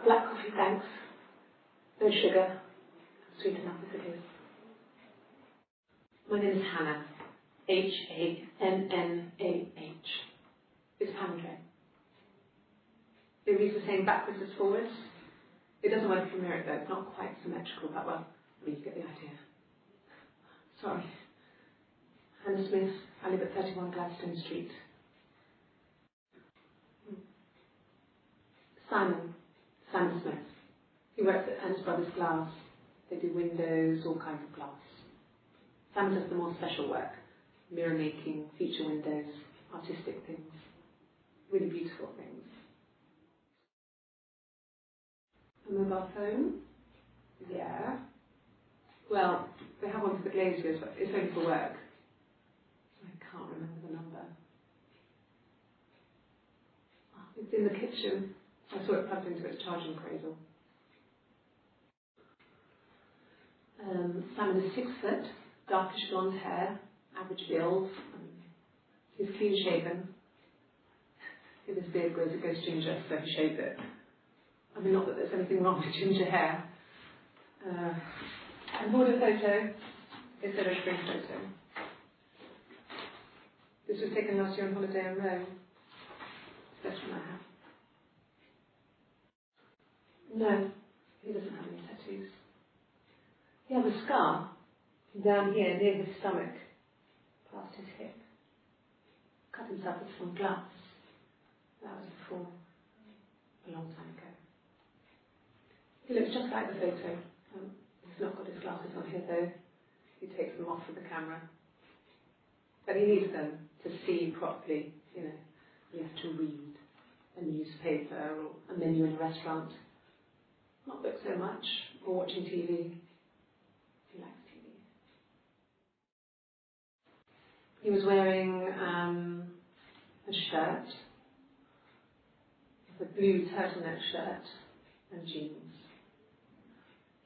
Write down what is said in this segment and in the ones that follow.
Black coffee, thanks. No sugar. Sweet enough as it is. My name is Hannah. H-A-N-N-A-H. It's Pandre. It reads the same backwards as forwards. It doesn't work from here though. It's not quite symmetrical, but well, I mean, you get the idea. Sorry. Hannah Smith. I live at 31 Gladstone Street. Simon Smith. He works at Anne's Brothers Glass. They do windows, all kinds of glass. Simon does the more special work. Mirror making, feature windows, artistic things. Really beautiful things. A mobile phone? Yeah. Well, they have one for the glaziers, but it's only for work. I can't remember the number. Oh, it's in the kitchen. I saw it plugged into its charging cradle. Simon is 6 foot, darkish blonde hair, average build. He's clean shaven. If his beard grows, it goes ginger, so he shaves it. I mean, not that there's anything wrong with ginger hair. I bought a photo instead of a spring photo. This was taken last year on holiday in Rome. It's the best one I have. No, he doesn't have any tattoos. He has a scar down here near his stomach, past his hip. Cut himself with some glass. That was before, a long time ago. He looks just like the photo. He's not got his glasses on here though. He takes them off with the camera. But he needs them to see properly, you know. You have to read a newspaper or a menu in a restaurant. Not book so much, or watching TV. He likes TV. He was wearing a shirt, a blue turtleneck shirt and jeans.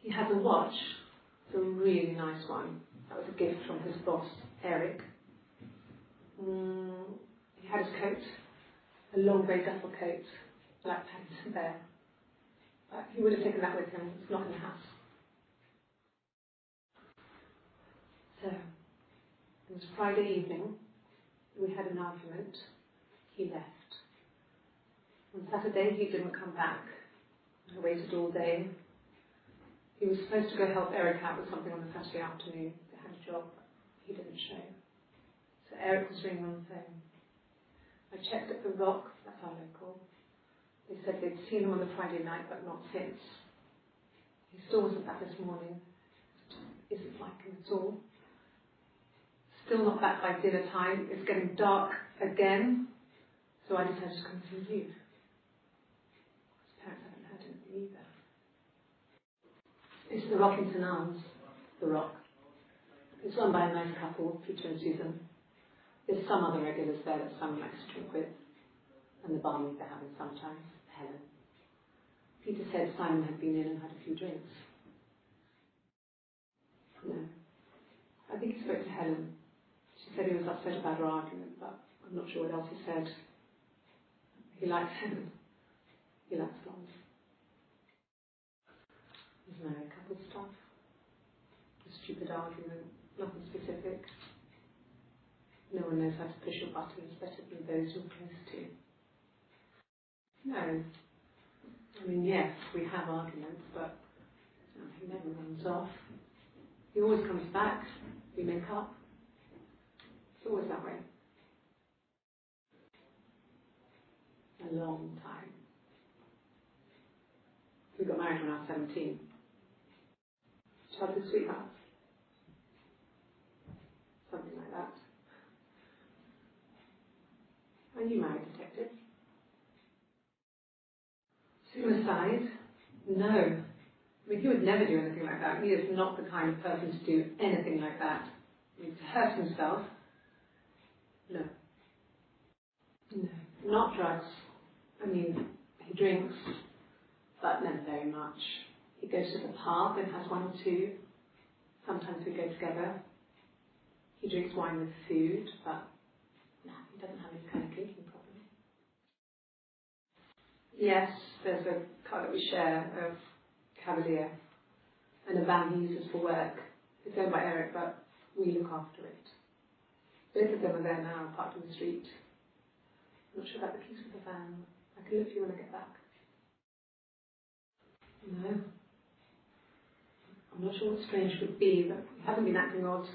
He has a watch, it's a really nice one. That was a gift from his boss, Eric. He had his coat, a long grey duffel coat, black pants there. But he would have taken that with him, it's not in the house. So, it was Friday evening, we had an argument, he left. On Saturday he didn't come back. I waited all day. He was supposed to go help Eric out with something on the Saturday afternoon. They had a job, he didn't show. So Eric was ringing on the phone. I checked at the Rock, that's our local. They said they'd seen him on the Friday night, but not since. He still wasn't back this morning. It just isn't like him at all. Still not back by dinner time. It's getting dark again. So I decided to come see you. His parents haven't heard anything either. It's the Rock in St Anne's, the Rock. It's run by a nice couple, Peter and Susan. There's some other regulars there that Simon likes to drink with, and the barmaid they're having sometimes, Helen. Peter said Simon had been in and had a few drinks. No. I think he spoke to Helen. She said he was upset about her argument, but I'm not sure what else he said. He likes Helen. He likes blondes. There's married couple stuff. A stupid argument, nothing specific. No one knows how to push your buttons better than those you're close to. No. I mean, yes, we have arguments, but he never runs off. He always comes back. We make up. It's always that way. A long time. We got married when I was 17. Childhood sweethearts. Something like that. Are you married, detective? Suicide? No. I mean, he would never do anything like that. He is not the kind of person to do anything like that. I mean, to hurt himself? No. No. Not drugs. I mean, he drinks, but never very much. He goes to the pub and has one or two. Sometimes we go together. He drinks wine with food, but no, he doesn't have any kind of drinking problem. Yes, there's a car that we share of Cavalier and a van he uses for work. It's owned by Eric, but we look after it. Both of them are there now, parked on the street. I'm not sure about the keys for the van. I can look for you when I get back. No. I'm not sure what strange would be, but he hasn't been acting odd.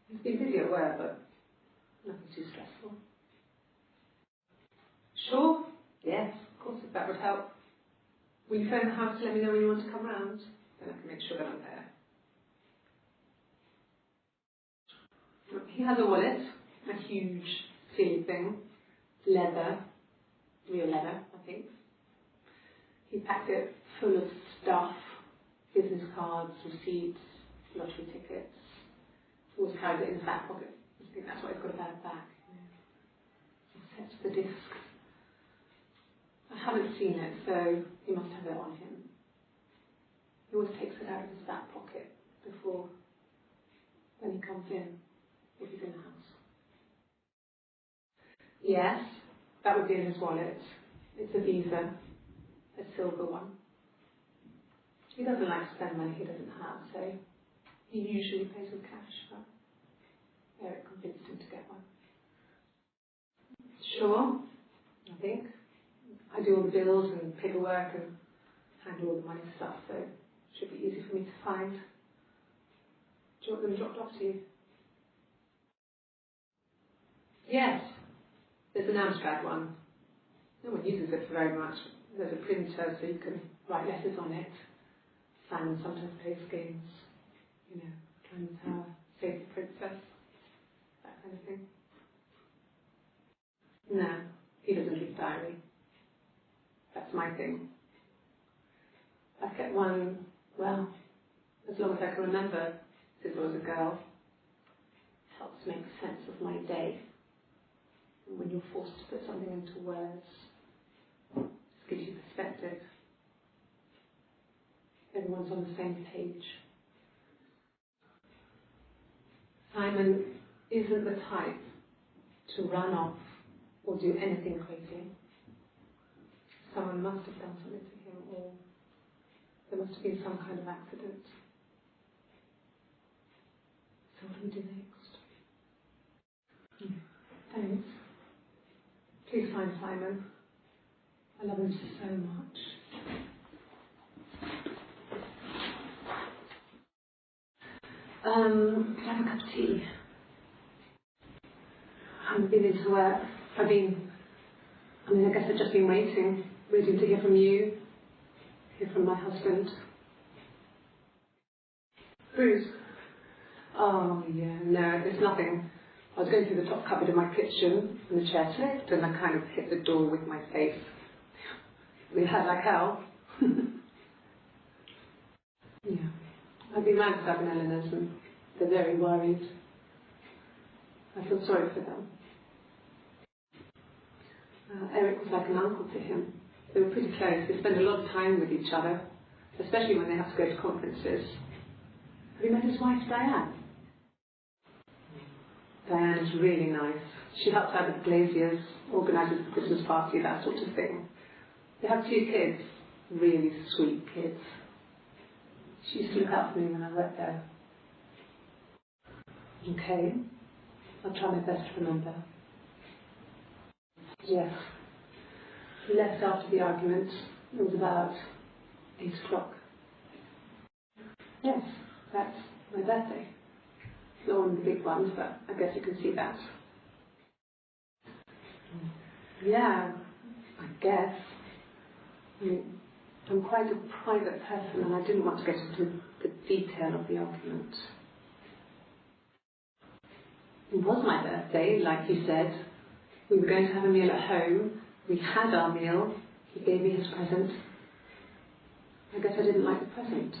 He's been busy at work, but nothing too stressful. Sure? Yes, of course, if that would help. Will you phone the house to let me know when you want to come round? Then I can make sure that I'm there. He has a wallet, a huge, silly thing. Leather. Real leather, I think. He packed it full of stuff. Business cards, receipts, lottery tickets. Always carries it in his back pocket. I think that's why he's got a bad back. Except the disc. I haven't seen it, so he must have it on him. He always takes it out of his back pocket before, when he comes in, if he's in the house. Yes, that would be in his wallet. It's a Visa, a silver one. He doesn't like to spend money he doesn't have, so he usually pays with cash, but Eric convinced him to get one. Sure, I think. I do all the bills and paperwork and handle all the money stuff, so it should be easy for me to find. Do you want them dropped off to you? Yes. There's an Amstrad one. No one uses it very much. There's a printer so you can write letters on it. Simon sometimes plays games, you know, Climb the Tower, Save the Princess, that kind of thing. No, he doesn't keep a diary. That's my thing. I've kept one, well, as long as I can remember, since I was a girl. It helps make sense of my day. And when you're forced to put something into words, it just gives you perspective. Everyone's on the same page. Simon isn't the type to run off or do anything crazy. Someone must have done something to him, or there must have been some kind of accident. So what do we do next? Thanks. Please find Simon. I love him so much. Could I have a cup of tea? I haven't been into work. I guess I've just been waiting to hear from you, hear from my husband. Bruce? Oh, yeah, no, it's nothing. I was going through the top cupboard in my kitchen, and the chair slipped, and I kind of hit the door with my face. We had like hell. Yeah. I've been round to Doug and Eleanor's, and they're very worried. I feel sorry for them. Eric was like an uncle to him. They were pretty close. They spent a lot of time with each other, especially when they have to go to conferences. Have you met his wife, Diane? Diane is really nice. She helps out at the Glaziers, organises the Christmas party, that sort of thing. They have 2 kids, really sweet kids. She used to look out for me when I worked there. Okay. I'll try my best to remember. Yes. He left after the argument. It was about 8 o'clock. Yes, that's my birthday. Not one of the big ones, but I guess you can see that. Yeah, I guess. I'm quite a private person, and I didn't want to get into the detail of the argument. It was my birthday, like you said. We were going to have a meal at home. We had our meal. He gave me his present. I guess I didn't like the present.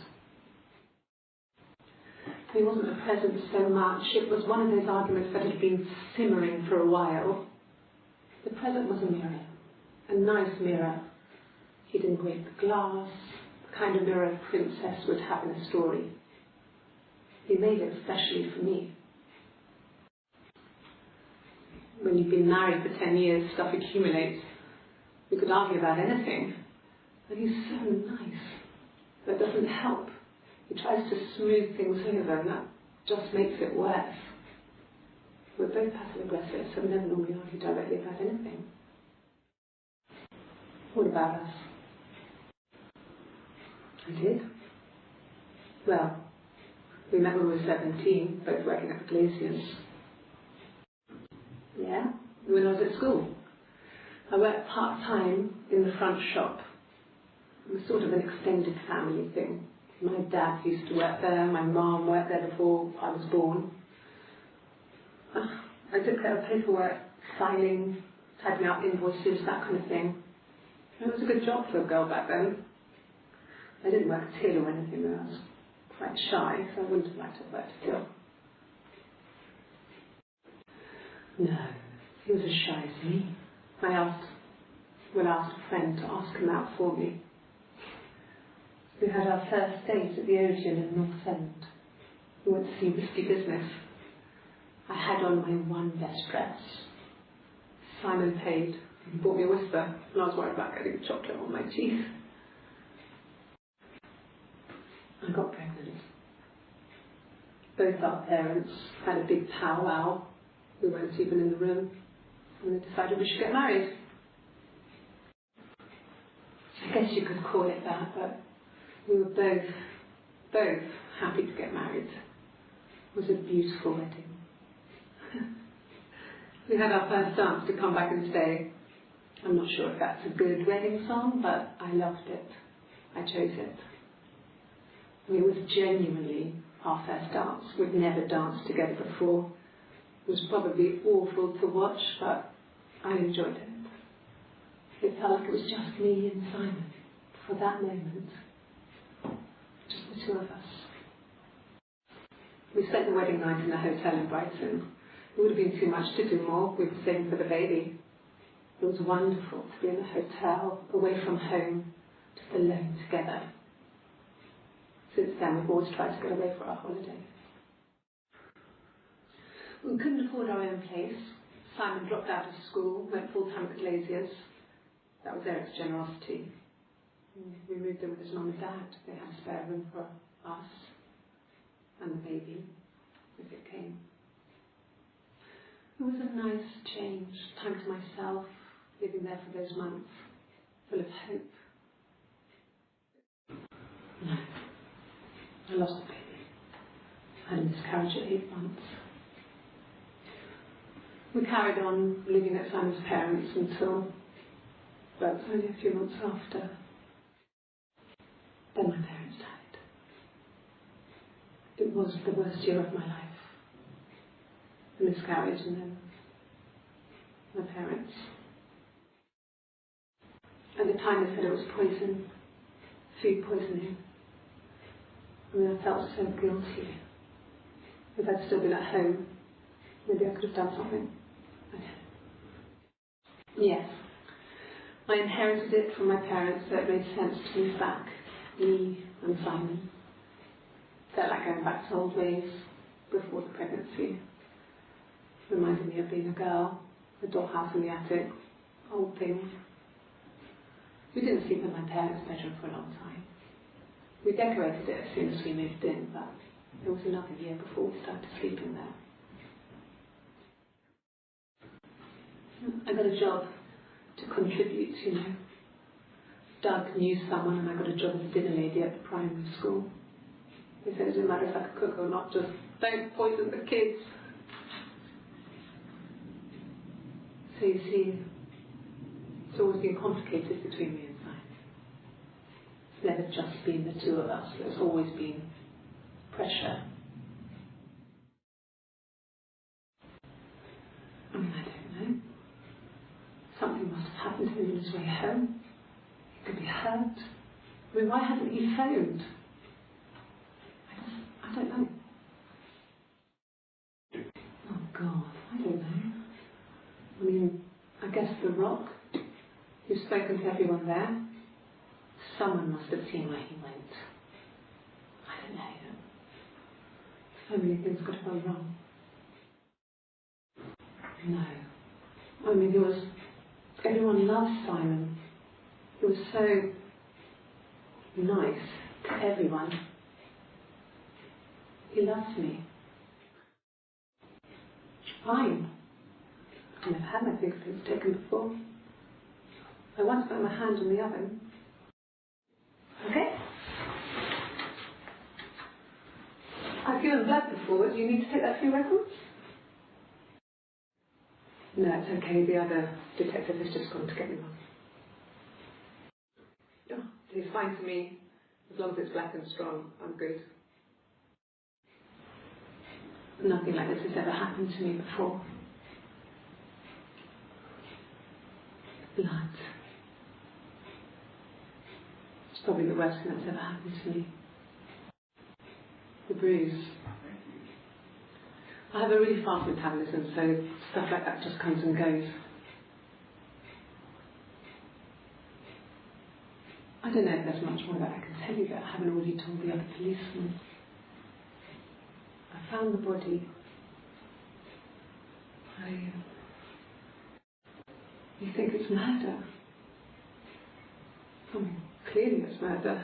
It wasn't a present so much. It was one of those arguments that had been simmering for a while. The present was a mirror. A nice mirror. He'd engraved the glass, the kind of mirror a princess would have in a story. He made it especially for me. When you've been married for 10 years, stuff accumulates. We could argue about anything, and he's so nice. That doesn't help. He tries to smooth things over, and that just makes it worse. We're both passive-aggressive, so we never normally argue directly about anything. What about us? I did. Well, we met when we were 17, both working at the Glaciers. Yeah, when I was at school. I worked part-time in the front shop. It was sort of an extended family thing. My dad used to work there, my mum worked there before I was born. I took care of paperwork, filing, typing out invoices, that kind of thing. It was a good job for a girl back then. I didn't work a till or anything, though. I was quite shy, so I wouldn't have liked to have worked a till. No, he was as shy as me. I asked a friend to ask him out for me. We had our first date at the Odeon in North End. We went to see Risky Business. I had on my one best dress. Simon paid. He bought me a Whisper, and I was worried about getting chocolate on my teeth. I got pregnant. Both our parents had a big powwow. We weren't even in the room, and they decided we should get married. I guess you could call it that, but we were both happy to get married. It was a beautiful wedding. We had our first dance to Come Back and Stay. I'm not sure if that's a good wedding song, but I loved it. I chose it. It was genuinely our first dance. We'd never danced together before. It was probably awful to watch, but I enjoyed it. It felt like it was just me and Simon for that moment. Just the two of us. We spent the wedding night in a hotel in Brighton. It would have been too much to do more. We were saving for the baby. It was wonderful to be in a hotel, away from home, just alone together. Since then, we've always tried to get away for our holiday. We couldn't afford our own place. Simon dropped out of school, went full-time at the Glaciers. That was Eric's generosity. We moved in with his mum and dad. They had a spare room for us and the baby, if it came. It was a nice change, time to myself, living there for those months, full of hope. No, I lost the baby. I had a miscarriage at 8 months. We carried on living at Simon's parents until, well, it was only a few months after. Then my parents died. It was the worst year of my life. A miscarriage and then my parents. At the time they said it was poison, food poisoning. I mean, I felt so guilty. If I'd still been at home, maybe I could have done something. Yes. I inherited it from my parents, so it made sense to move back, me and Simon. Felt like going back to old ways before the pregnancy. Reminded me of being a girl, the dollhouse in the attic, old things. We didn't sleep in my parents' bedroom for a long time. We decorated it as soon as we moved in, but it was another year before we started sleeping there. I got a job to contribute, you know. Doug knew someone and I got a job as a dinner lady at the primary school. They said it didn't matter if I could cook or not, just don't poison the kids. So you see, it's always been complicated between me and Simon. It's never just been the two of us, there's always been pressure. I mean, I don't know. Something must have happened to him on his way home. He could be hurt. I mean, why hasn't he phoned? I don't know. Oh God, I don't know. I mean, I guess The Rock, who's spoken to everyone there, someone must have seen where he went. I don't know. So many things could have gone wrong. No. I mean, everyone loves Simon. He was so nice to everyone. He loved me. Fine. I've never had my fingerprints taken before. I once put my hand in the oven. Okay? I've given blood before. Do you need to take that for your records? No, it's okay. The other detective has just gone to get me one. Oh, it's fine for me. As long as it's black and strong, I'm good. Nothing like this has ever happened to me before. Blood. It's probably the worst thing that's ever happened to me. The bruise. I have a really fast metabolism, so stuff like that just comes and goes. I don't know if there's much more that I can tell you that I haven't already told the other policemen. I found the body. You think it's murder? I mean, clearly it's murder.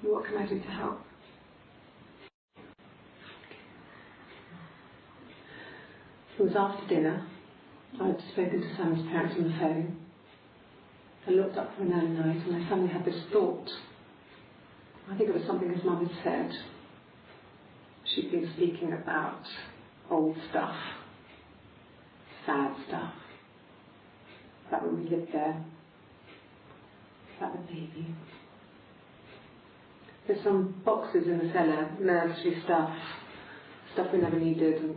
What can I do to help? It was after dinner. I'd spoken to Sam's parents on the phone. I looked up for an early night and I suddenly had this thought. I think it was something his mum had said. She'd been speaking about old stuff, sad stuff, about when we lived there, about the baby. There's some boxes in the cellar, nursery stuff we never needed, and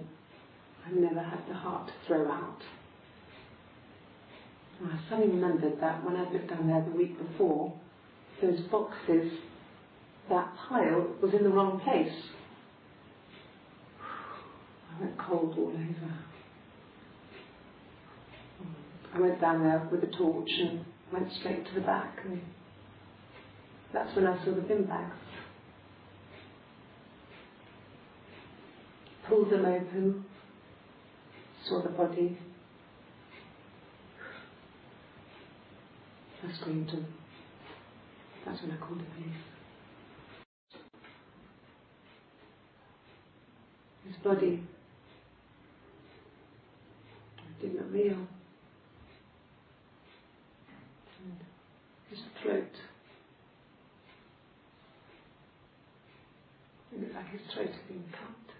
I never had the heart to throw out. And I suddenly remembered that when I lived down there the week before, those boxes, that pile was in the wrong place. I went cold all over. I went down there with a torch and went straight to the back, and that's when I saw the bin bags. Pulled them open, saw the body. I screamed, and that's when I called the police. His body did not real. And his throat. It looked like his throat had been cut.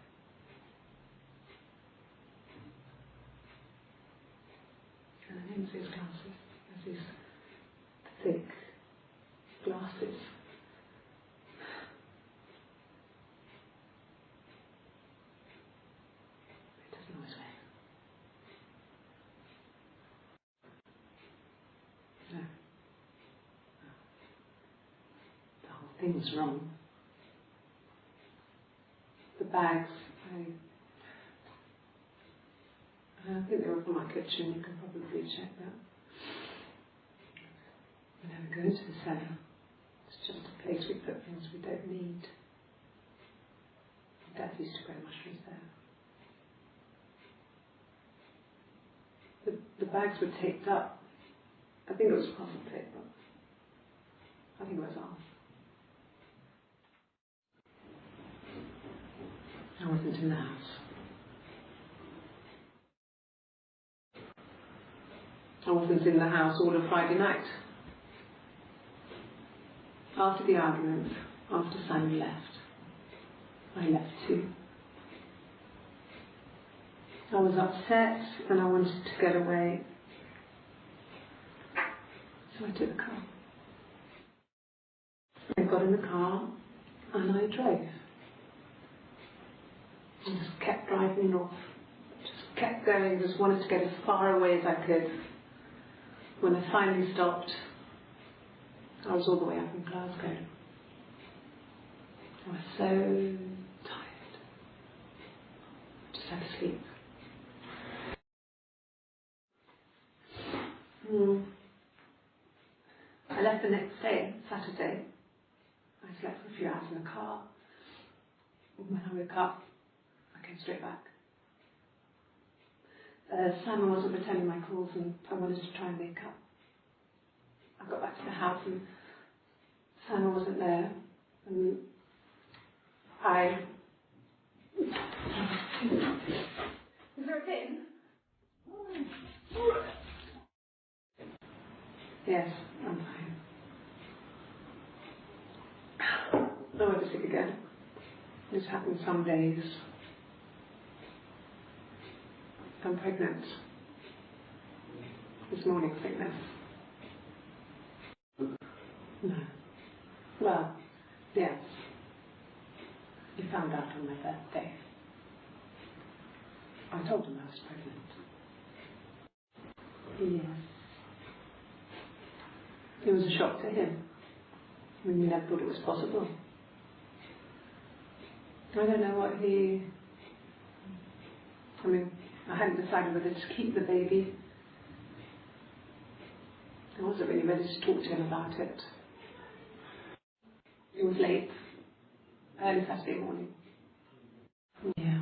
And the ends of his glasses, as his thick glasses. It doesn't always rain. No. The whole thing was wrong. The bags, I think they were from my kitchen, you can probably check that. We never go into the cellar. It's just a place we put things we don't need. Dad used to grow mushrooms there. The bags were taped up. I think it was puzzle tape, but I think it was off. I wasn't in the house. I wasn't in the house all of Friday night. After the argument, after Simon left, I left too. I was upset and I wanted to get away. So I took the car. I got in the car and I drove. And just kept driving north. Just kept going, just wanted to get as far away as I could. When I finally stopped, I was all the way up in Glasgow. I was so tired. Just had to sleep. I left the next day, Saturday. I slept for a few hours in the car. When I woke up, I came straight back. Simon wasn't returning my calls and I wanted to try and make up. I got back to the house and Simon wasn't there. And Is there a pin? Yes, I'm fine. I went to sick again. This happened some days. I'm pregnant. This morning sickness. No. Well, yes. He found out on my birthday. I told him I was pregnant. Yes. It was a shock to him. I mean, he never thought it was possible. I don't know what he... I mean, I hadn't decided whether to keep the baby. I wasn't really ready to talk to him about it. It was late, early Saturday morning. Yeah,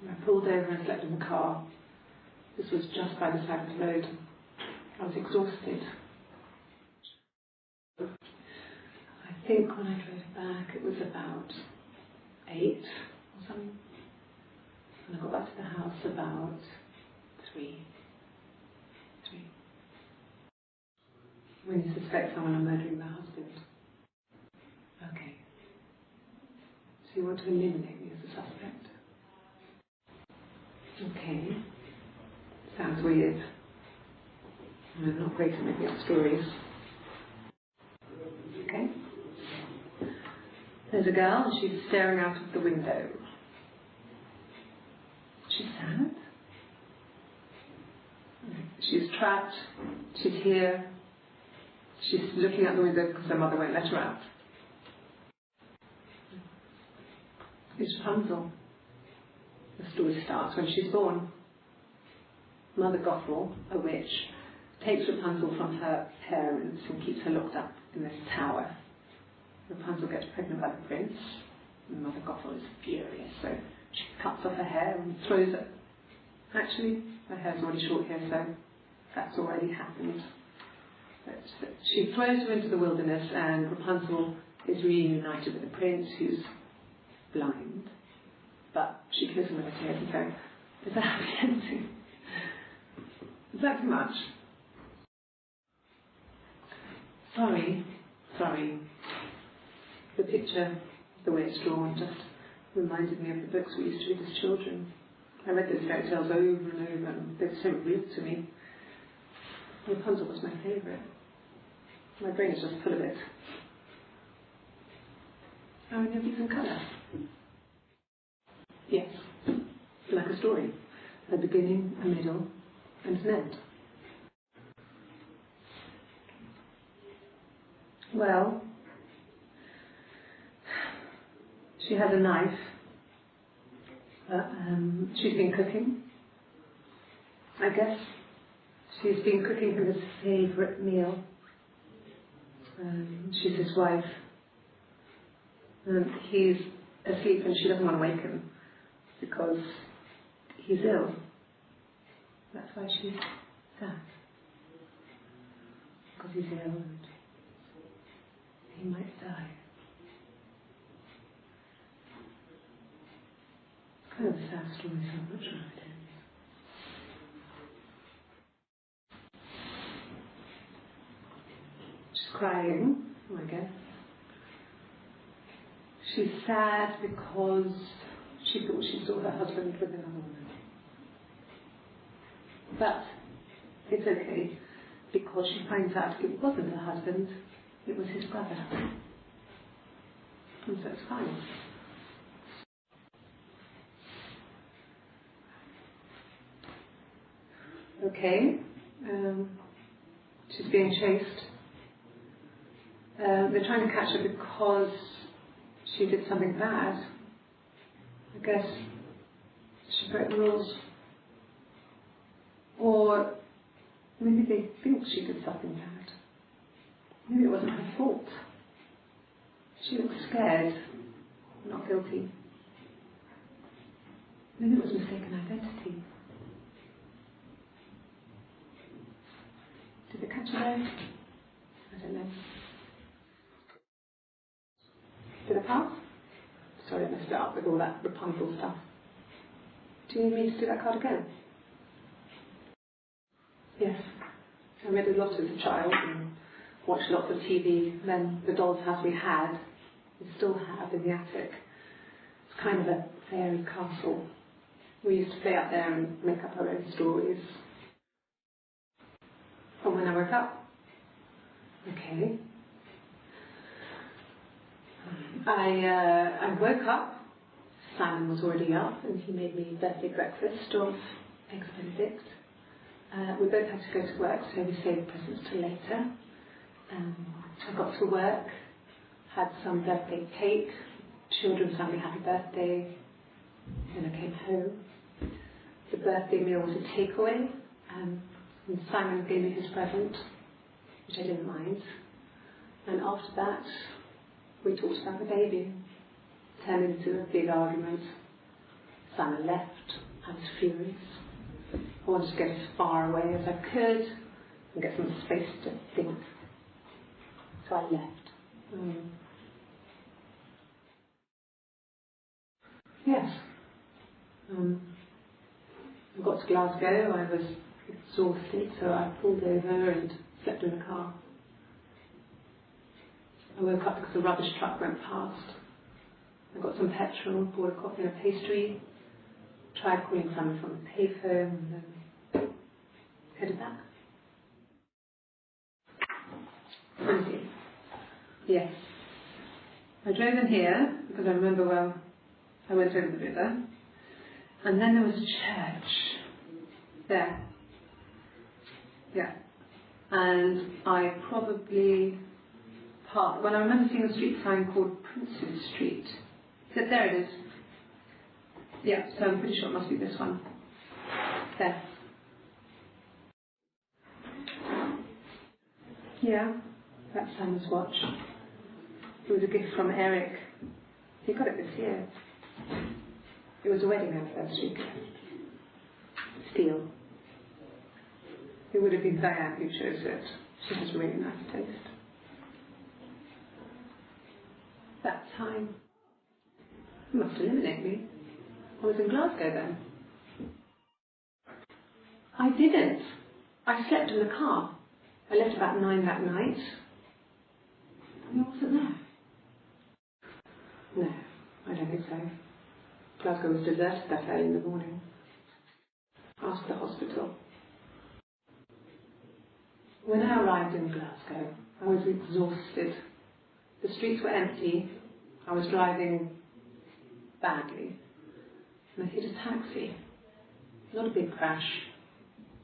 I pulled over and slept in the car. This was just by the side of the road. I was exhausted. I think when I drove back it was about 8 or something. And I got back to the house about 3. When you suspect someone of murdering their husband. Okay. So you want to eliminate me as a suspect? Okay. Sounds weird. I'm not great at making up stories. Okay. There's a girl and she's staring out of the window. She's sad. She's trapped. She's here. She's looking out the window because her mother won't let her out. It's Rapunzel. The story starts when she's born. Mother Gothel, a witch, takes Rapunzel from her parents and keeps her locked up in this tower. Rapunzel gets pregnant by the prince, and Mother Gothel is furious, so she cuts off her hair and throws it. Actually, her hair's already short here, so that's already happened. But she throws her into the wilderness, and Rapunzel is reunited with the prince, who's blind. But she kisses him with her tears and says, "Is that a happy ending? Is that too much?" Sorry. The picture, the way it's drawn, just reminded me of the books we used to read as children. I read those fairy tales over and over, and they were so real to me. Rapunzel was my favourite. My brain is just full of it. Are any of these in colour? Yes. Like a story. A beginning, a middle, and an end. Well, she has a knife. She's been cooking. I guess she's been cooking him his favourite meal. She's his wife. He's asleep and she doesn't want to wake him because he's ill. That's why she's sad. Because he's ill and he might die. Kind of a sad story, so I'm not sure how it ends. She's crying, I guess. She's sad because she thought she saw her husband with another woman. But it's okay, because she finds out it wasn't her husband, it was his brother. And so it's fine. Okay, she's being chased. They're trying to catch her because she did something bad. I guess she broke the rules. Or maybe they think she did something bad. Maybe it wasn't her fault. She looks scared, not guilty. Maybe it was mistaken identity. I don't know. Did I pass? Sorry, I messed it up with all that Rapunzel stuff. Do you need me to do that card again? Yes. I read a lot as a child and watched lots of TV. Then the doll's house we had, we still have in the attic. It's kind of a fairy castle. We used to play up there and make up our own stories. And when I woke up, okay. I woke up, Simon was already up and he made me birthday breakfast of eggs Benedict. We both had to go to work, so we saved presents till later. I got to work, had some birthday cake, children sang me happy birthday, then I came home. The birthday meal was a takeaway, and Simon gave me his present, which I didn't mind. And after that, we talked about the baby. Turned into a big argument. Simon left. I was furious. I wanted to get as far away as I could and get some space to think. So I left. Yes. I got to Glasgow. I was exhausted, so I pulled over and slept in the car. I woke up because the rubbish truck went past. I got some petrol, bought a coffee and a pastry, tried calling Simon from the payphone, and then headed back. Empty. Yes. I drove in here because I remember well I went over the river, and then there was a church there. Yeah. And I probably parked. Well, I remember seeing a street sign called Princes Street. There it is. Yeah, so I'm pretty sure it must be this one. There. Yeah, that's Simon's watch. It was a gift from Eric. He got it this year. It was a wedding anniversary gift. Steel. It would have been Diane who chose it. She has really nice taste. That time. You must eliminate me. I was in Glasgow then. I didn't. I slept in the car. I left about 9 that night. And you wasn't there. No, I don't think so. Glasgow was deserted that early in the morning. Asked the hospital. When I arrived in Glasgow, I was exhausted. The streets were empty. I was driving badly. And I hit a taxi. Not a big crash,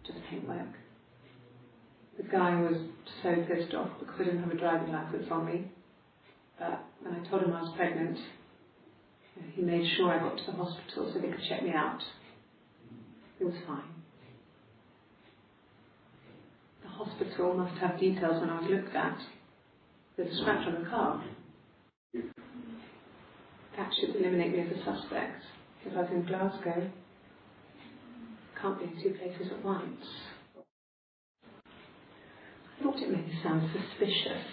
just paintwork. The guy was so pissed off because I didn't have a driving license on me. But when I told him I was pregnant, he made sure I got to the hospital so they could check me out. It was fine. The hospital must have details when I was looked at. There's a scratch on the car. That should eliminate me as a suspect. If I was in Glasgow, can't be in 2 places at once. I thought it made me sound suspicious.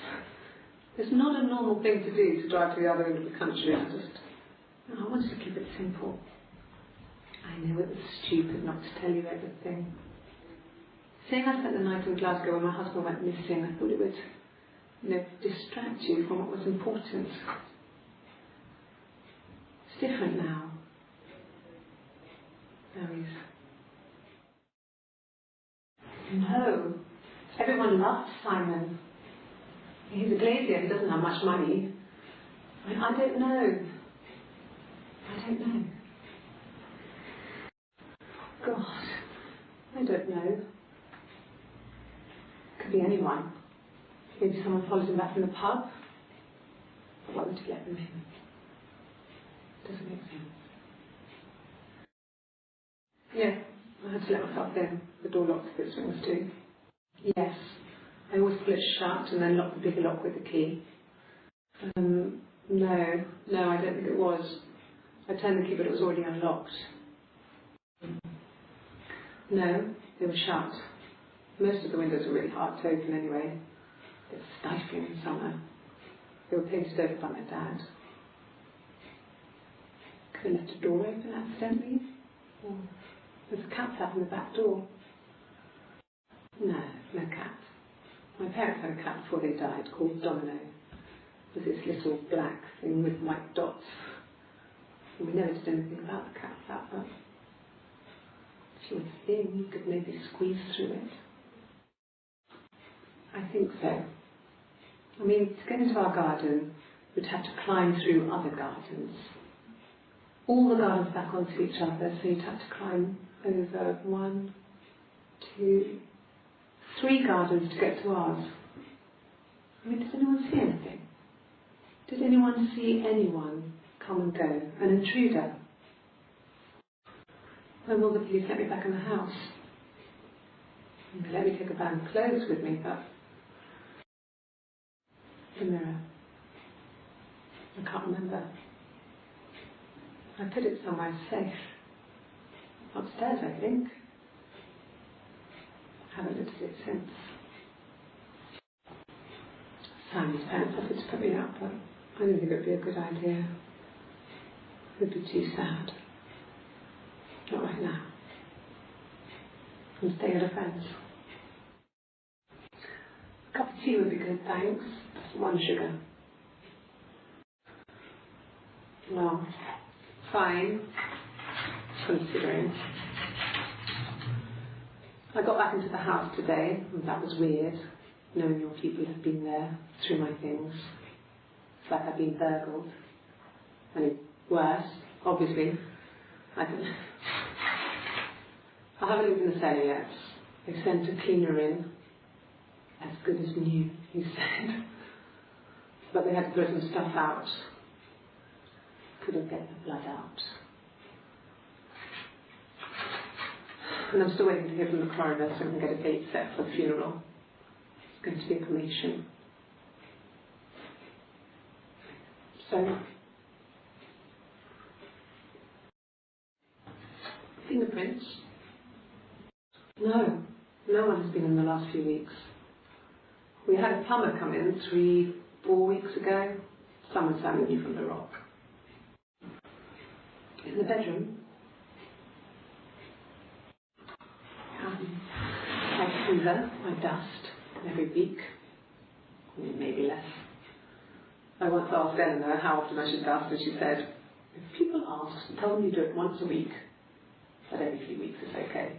It's not a normal thing to do to drive to the other end of the country. I wanted to keep it simple. I knew it was stupid not to tell you everything. Saying I spent the night in Glasgow when my husband went missing, I thought it would, distract you from what was important. It's different now. No. Everyone loved Simon. He's a glazier, he doesn't have much money. I don't know. God, I don't know. Could be anyone. Maybe someone follows him back from the pub. Why would he let them in? Doesn't make sense. Yeah, I had to let myself in. The door locks with swings too. Yes. I always pull it shut and then lock the bigger lock with the key. No, I don't think it was. I turned the key, but it was already unlocked. No, they were shut. Most of the windows were really hard to open anyway. It was stifling in summer. They were painted over by my dad. Could have left a door open accidentally. Or there's a cat sat in the back door. No, no cat. My parents had a cat before they died called Domino. It was this little black thing with white dots. And we never did anything about the cat that much. She was thin, you could maybe squeeze through it. I think so. I mean, to get into our garden, we'd have to climb through other gardens. All the gardens back onto each other, so you'd have to climb over 1, 2, 3 gardens to get to ours. I mean, did anyone see anything? Did anyone see anyone come and go? An intruder? When will the police let me back in the house? They let me take a bag of clothes with me, but the mirror. I can't remember. I put it somewhere safe. Upstairs, I think. Haven't looked at it since. Simon's parents offered to put me up, but I didn't think it would be a good idea. It would be too sad. Not right now. I'm staying at a friend's. A cup of tea would be good, thanks. 1 sugar. Well, fine. Considering. I got back into the house today, and that was weird, knowing your people have been there through my things. It's like I've been burgled. And worse, obviously. I haven't lived in the cellar yet. They sent a cleaner in. As good as new, he said. But they had to throw some stuff out. Couldn't get the blood out. And I'm still waiting to hear from the coroner so I can get a date set for the funeral. It's going to be a cremation. So, fingerprints? No, no one has been in the last few weeks. We had a plumber come in 3-4 weeks ago. Someone sounded me from the rock. In the bedroom, I hoover, I dust every week, maybe less. I once asked Eleanor how often I should dust, and she said, if people ask, tell them you do it once a week, but every few weeks is okay.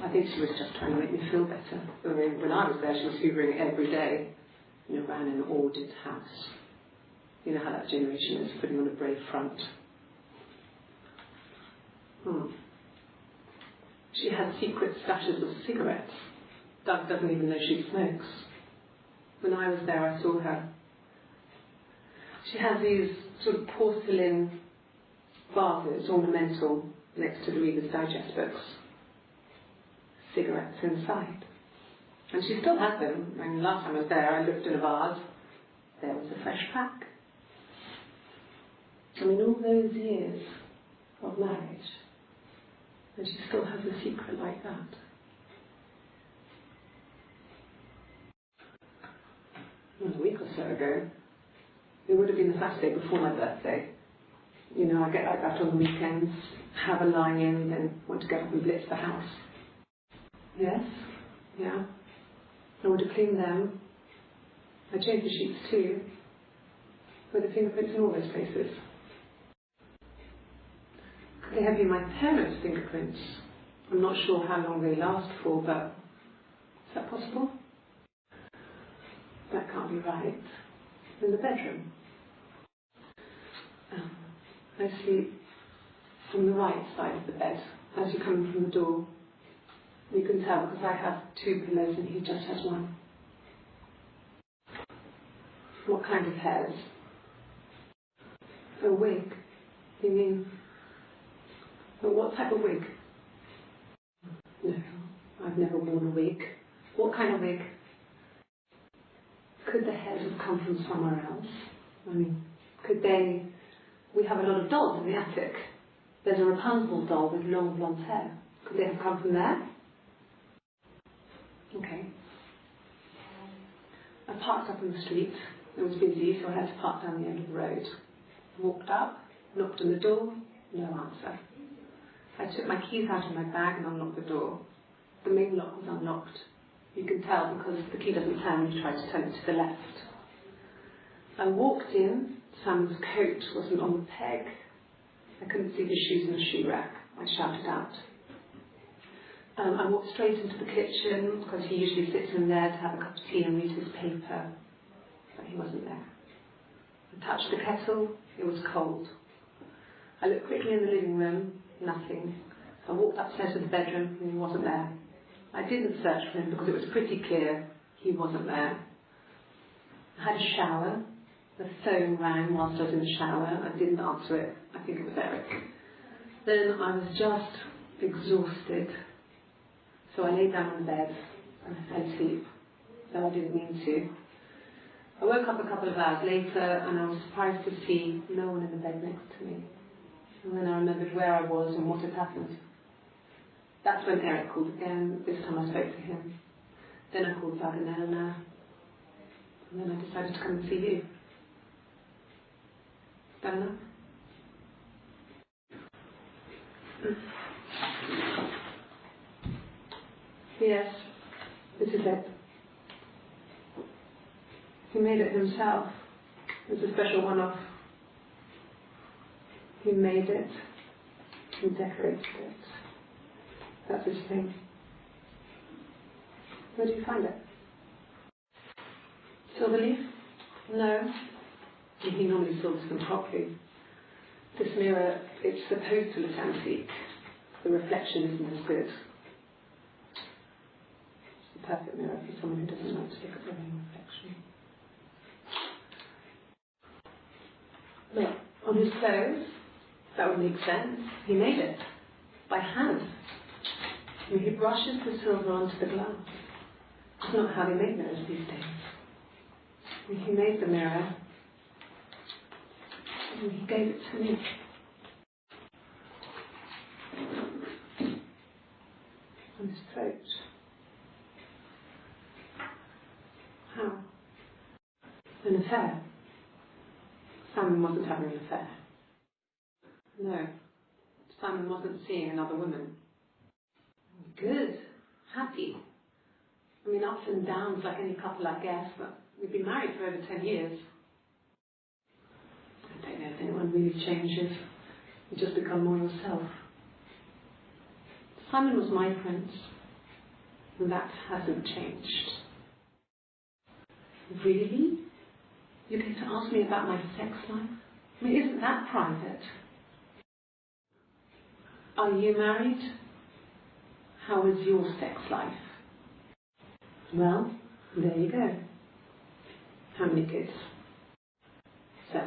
I think she was just trying to make me feel better. I mean, when I was there, she was hoovering every day. Ran an audit house. You know how that generation is, putting on a brave front. She has secret stashes of cigarettes. Doug doesn't even know she smokes. When I was there, I saw her. She has these sort of porcelain vases, ornamental, next to the Reader's Digest books. Cigarettes inside. And she still has them. I mean, last time I was there, I looked in a vase. There was a fresh pack. I mean, all those years of marriage, and she still has a secret like that. Well, a week or so ago, it would have been the Saturday before my birthday. You know, I get like that on the weekends, have a lie-in, then want to get up and blitz the house. Yes, yeah. I would have cleaned them. I changed the sheets too. With the fingerprints in all those places. Could they have been my parents' fingerprints? I'm not sure how long they last for, but is that possible? That can't be right. In the bedroom. I sleep on the right side of the bed as you come in from the door. You can tell because I have 2 pillows and he just has 1. What kind of hairs? A wig? You mean? But what type of wig? No, I've never worn a wig. What kind of wig? Could the hairs have come from somewhere else? I mean, could they... We have a lot of dolls in the attic. There's a Rapunzel doll with long blonde hair. Could they have come from there? Okay. I parked up on the street. It was busy, so I had to park down the end of the road. Walked up, knocked on the door, no answer. I took my keys out of my bag and unlocked the door. The main lock was unlocked. You can tell because the key doesn't turn when you try to turn it to the left. I walked in. Sam's coat wasn't on the peg. I couldn't see his shoes in the shoe rack. I shouted out. I walked straight into the kitchen because he usually sits in there to have a cup of tea and read his paper, but he wasn't there. I touched the kettle. It was cold. I looked quickly in the living room. Nothing. I walked upstairs to the bedroom and he wasn't there. I didn't search for him because it was pretty clear he wasn't there. I had a shower. The phone rang whilst I was in the shower. I didn't answer it. I think it was Eric. Then I was just exhausted. So I lay down on the bed and I fell asleep, though I didn't mean to. I woke up a couple of hours later and I was surprised to see no one in the bed next to me. And then I remembered where I was and what had happened. That's when Eric called again. This time I spoke to him. Then I called Vaganelna. And then I decided to come and see you. Is that enough? Yes, this is it. He made it himself. It's a special one-off. He made it. He decorated it. That's his thing. Where do you find it? Silverleaf? No. He normally silvers them properly. This mirror, it's supposed to look antique. The reflection isn't as good. It's the perfect mirror for someone who doesn't like to look at their own reflection. Look, on his clothes, that would make sense. He made it. By hand. I mean, he brushes the silver onto the glass. It's not how they make mirrors these days. I mean, he made the mirror. And he gave it to me. On his throat. How? An affair. Simon wasn't having an affair. No. Simon wasn't seeing another woman. Good. Happy. I mean, ups and downs like any couple, I guess, but we've been married for over 10 years. I don't know if anyone really changes. You just become more yourself. Simon was my prince, and that hasn't changed. Really? You get to ask me about my sex life? I mean, isn't that private? Are you married? How is your sex life? Well, there you go. How many kids? So,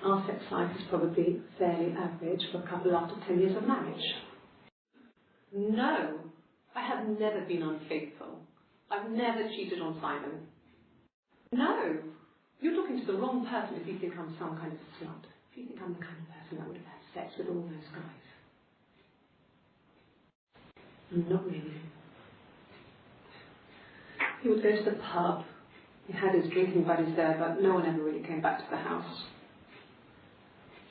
our sex life is probably fairly average for a couple after 10 years of marriage. No, I have never been unfaithful. I've never cheated on Simon. No, you're talking to the wrong person if you think I'm some kind of a slut. If you think I'm the kind of person that would have had sex with all those guys. Not really. He would go to the pub. He had his drinking buddies there, but no one ever really came back to the house.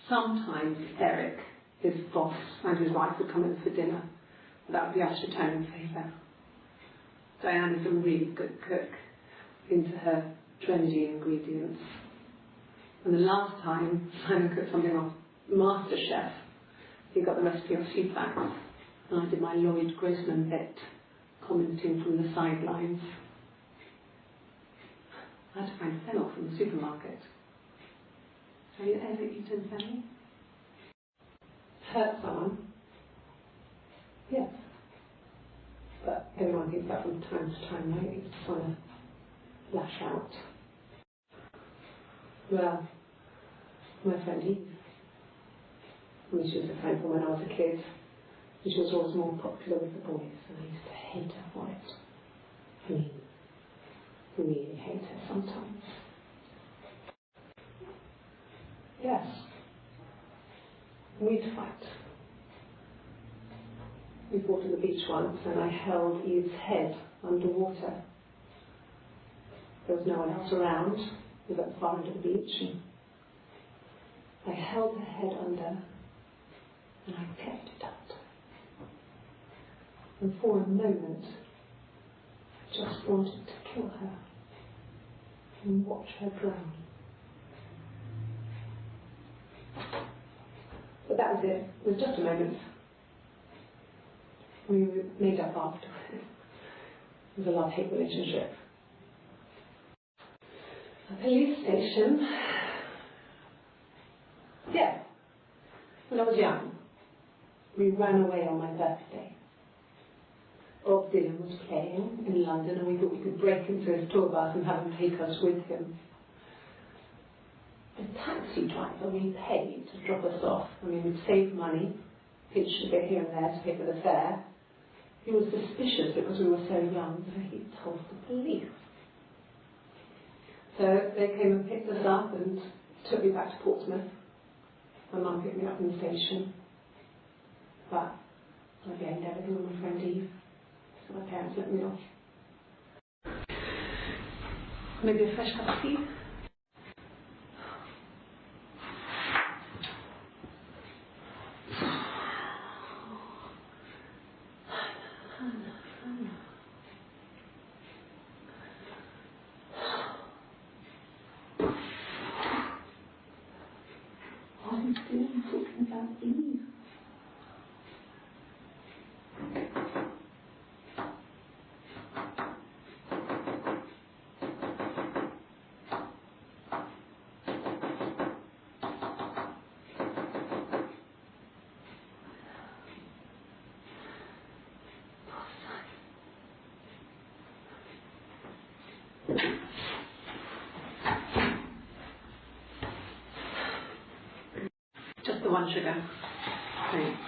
Sometimes Eric, his boss, and his wife would come in for dinner. That would be us returning favour. Diane is a really good cook, into her trendy ingredients. And the last time Simon cooked something off MasterChef, he got the recipe off feedback, and I did my Lloyd Grossman bit, commenting from the sidelines. I had to find fennel from the supermarket. Have you ever eaten fennel? Hurt someone? Yes. But everyone thinks that from time to time, right? You just want to lash out. Well, my friend Eve, I mean, she was a friend from when I was a kid, and she was always more popular with the boys, and I used to hate her for it. I mean, really hate her sometimes. Yes. We'd fight. We fought on the beach once, and I held Eve's head underwater. There was no one else around. We were at the far end of the beach, and I held her head under, and I kept it up. And for a moment, I just wanted to kill her and watch her drown. But that was it. It was just a moment. We made up after. It was a love-hate relationship. A police station. Yeah. When I was young, we ran away on my birthday. Bob Dylan was playing in London, and we thought we could break into his tour bus and have him take us with him. The taxi driver we paid to drop us off. I mean, we'd saved money, pinched a bit here and there to pay for the fare. He was suspicious because we were so young, so he told the police. So they came and picked us up and took me back to Portsmouth. My mum picked me up in the station. But I blamed everything on my friend Eve, so my parents let me off. Maybe a fresh cup of tea? What are you doing talking about Eve? Just the one sugar. Thanks.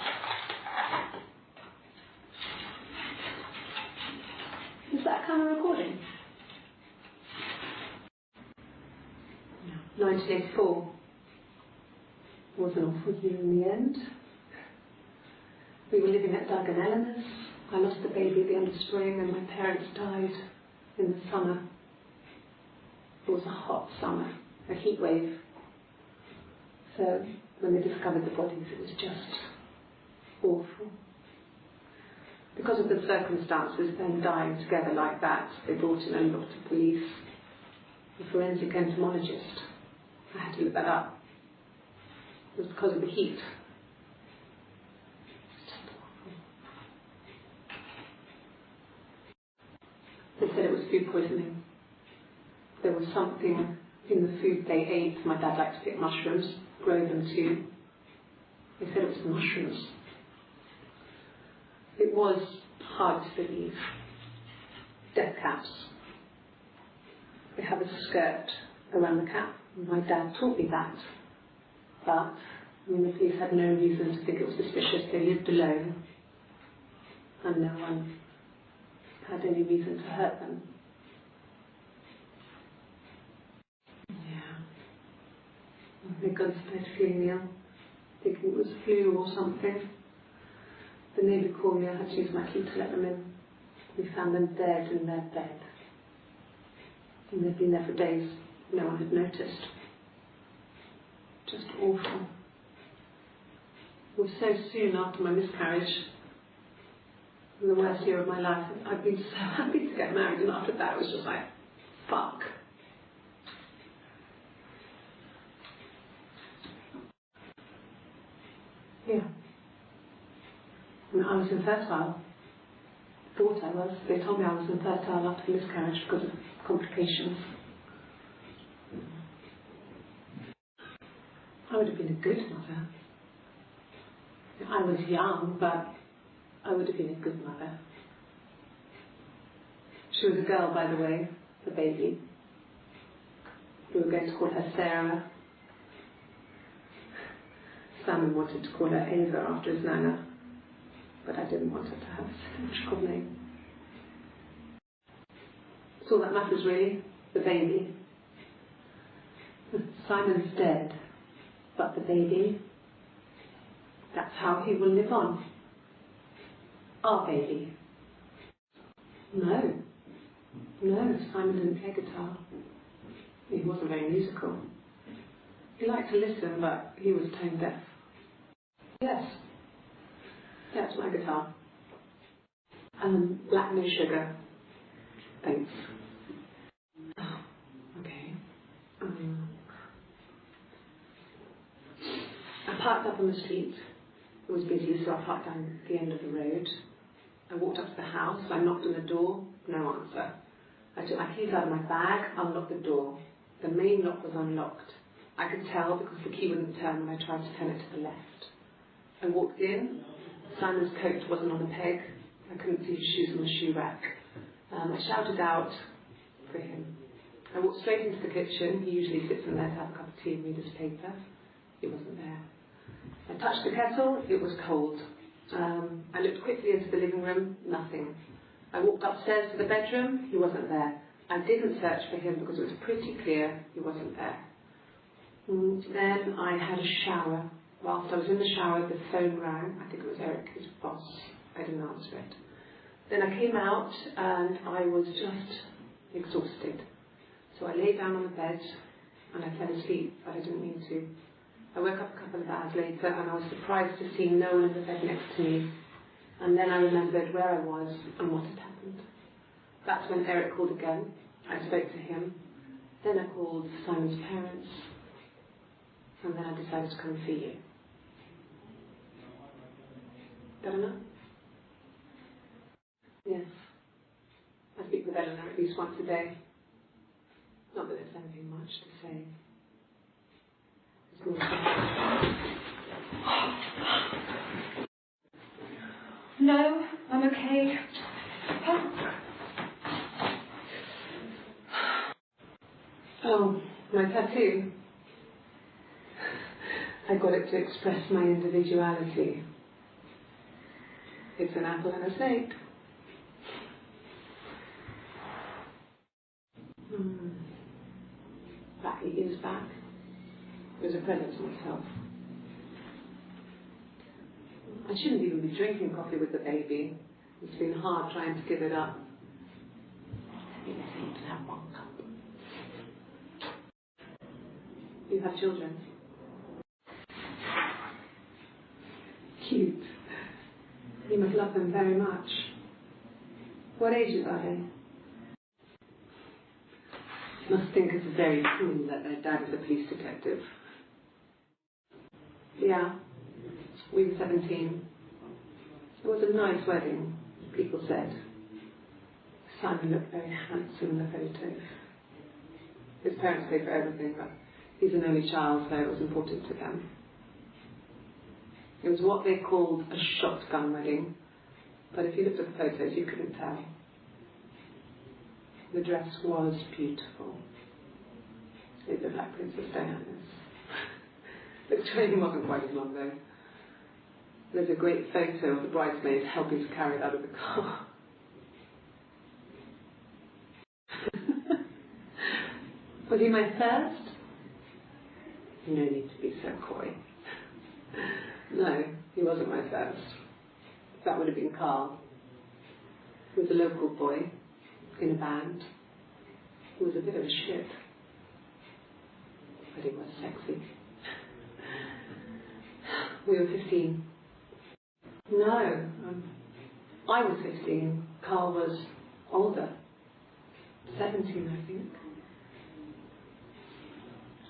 Is that kind of recording? No. 1984. Wasn't off with you in the end. We were living at Doug and Eleanor's. I lost the baby at the end of spring, and my parents died in the summer. It was a hot summer, a heat wave. So when they discovered the bodies, it was just awful. Because of the circumstances, them dying together like that, they brought in a lot of police, a forensic entomologist. I had to look that up. It was because of the heat. It's just awful. They said it was food poisoning. There was something in the food they ate. My dad liked to pick mushrooms, grow them too. They said it was the mushrooms. It was hard to believe. Death caps. They have a skirt around the cap. My dad taught me that. But, I mean, the police had no reason to think it was suspicious. They lived alone. And no one had any reason to hurt them. They got started feeling ill, thinking it was flu or something. The neighbour called me. I had to use my key to let them in. We found them dead in their bed. And they'd been there for days. No one had noticed. Just awful. It was so soon after my miscarriage. In the worst year of my life. I'd been so happy to get married, and after that it was just like, fuck. Yeah. And I was infertile. Thought I was. They told me I was infertile after the miscarriage because of complications. I would have been a good mother. I was young, but I would have been a good mother. She was a girl, by the way, the baby. We were going to call her Sarah. Simon wanted to call her Ava after his nana, but I didn't want her to have a symmetrical name. That's all that matters, really, the baby. Simon's dead, but the baby, that's how he will live on. Our baby. No. No, Simon didn't play guitar. He wasn't very musical. He liked to listen, but he was tone deaf. Yes. That's my guitar. Black no sugar. Thanks. Oh, okay. I parked up on the street. It was busy, so I parked down the end of the road. I walked up to the house. I knocked on the door. No answer. I took my keys out of my bag, unlocked the door. The main lock was unlocked. I could tell because the key wouldn't turn when I tried to turn it to the left. I walked in. Simon's coat wasn't on the peg. I couldn't see his shoes on the shoe rack. I shouted out for him. I walked straight into the kitchen. He usually sits in there to have a cup of tea and read his paper. He wasn't there. I touched the kettle. It was cold. I looked quickly into the living room. Nothing. I walked upstairs to the bedroom. He wasn't there. I didn't search for him because it was pretty clear he wasn't there. Then I had a shower. Whilst I was in the shower, the phone rang. I think it was Eric, his boss. I didn't answer it. Then I came out and I was just exhausted. So I lay down on the bed and I fell asleep, but I didn't mean to. I woke up a couple of hours later and I was surprised to see no one in the bed next to me. And then I remembered where I was and what had happened. That's when Eric called again. I spoke to him. Then I called Simon's parents. And then I decided to come and see you. Better now? Yes. I speak with Eleanor at least once a day. Not that there's anything much to say. No, I'm okay. Oh, my tattoo. I got it to express my individuality. It's an apple and a snake. Back 8 years back. It was a present to myself. I shouldn't even be drinking coffee with the baby. It's been hard trying to give it up. I think I need to have 1 cup. You have children? Cute. You must love them very much. What ages are they? Must think it's very cool that their dad is a police detective. Yeah, we were 17. It was a nice wedding, people said. Simon looked very handsome in the photo. His parents paid for everything, but he's an only child, so it was important to them. It was what they called a shotgun wedding, but if you looked at the photos, you couldn't tell. The dress was beautiful. It looked like Princess Diana's. The train wasn't quite as long though. There's a great photo of the bridesmaids helping to carry it out of the car. Was he my first? No need to be so coy. No, he wasn't my first. That would have been Carl. He was a local boy in a band. He was a bit of a shit. But he was sexy. We were 15. No, I was 15. Carl was older. 17, I think.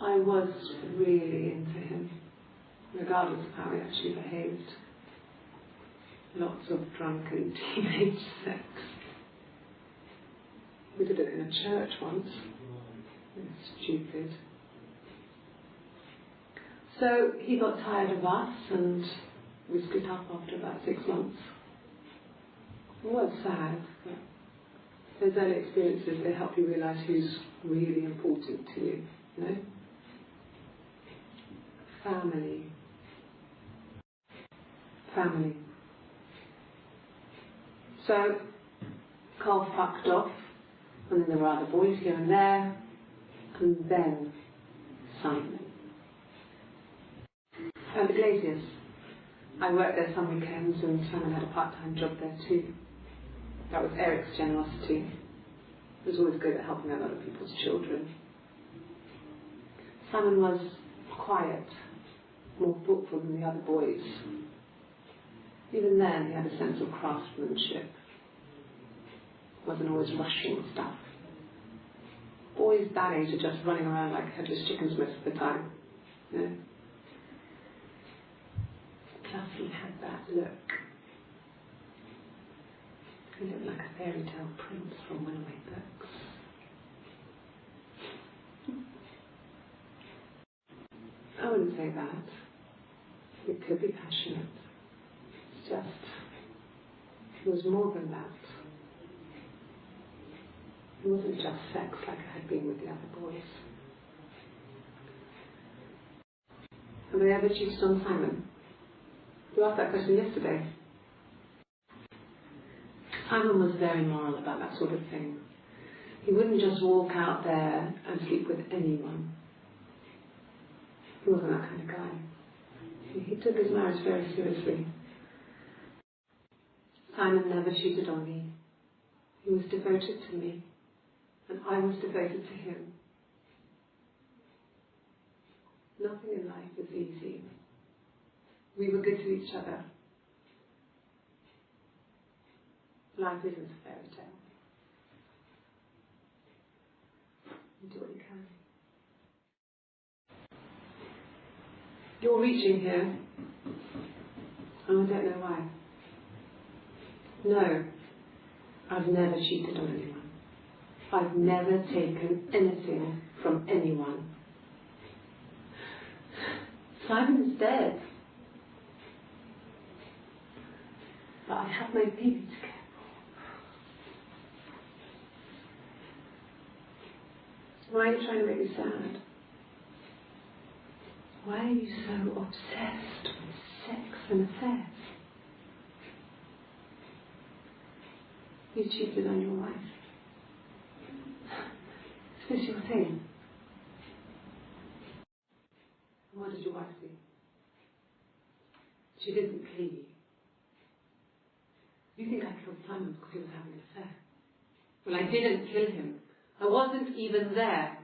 I was really into him, regardless of how he actually behaved. Lots of drunken teenage sex. We did it in a church once. It was stupid. So he got tired of us and we split up after about 6 months. It was sad, but those early experiences, they help you realise who's really important to you, you know? Family. Family. So, Carl fucked off, and then there were other boys here and there, and then Simon. And the Glaziers. I worked there some weekends, and Simon had a part-time job there too. That was Eric's generosity. He was always good at helping out other people's children. Simon was quiet, more thoughtful than the other boys. Even then, he had a sense of craftsmanship. Wasn't always rushing stuff. Boys that age are just running around like headless chickens most of the time. You know? Plus, he had that look. He looked like a fairy tale prince from one-way books. I wouldn't say that. It could be passionate. It's just, it was more than that. It wasn't just sex like I had been with the other boys. Have I ever cheated on Simon? You asked that question yesterday. Simon was very moral about that sort of thing. He wouldn't just walk out there and sleep with anyone. He wasn't that kind of guy. He took his marriage very seriously. Simon never cheated on me. He was devoted to me, and I was devoted to him. Nothing in life is easy. We were good to each other. Life isn't a fairy tale. You do what you can. You're reaching here, and I don't know why. No, I've never cheated on anyone. I've never taken anything from anyone. Simon is dead. But I have my baby to care for. Why are you trying to make me sad? Why are you so obsessed with sex and affairs? You cheated on your wife. Is this your thing? What did your wife do? She didn't kill you. You think I killed Simon because he was having an affair? Well, I didn't kill him. I wasn't even there.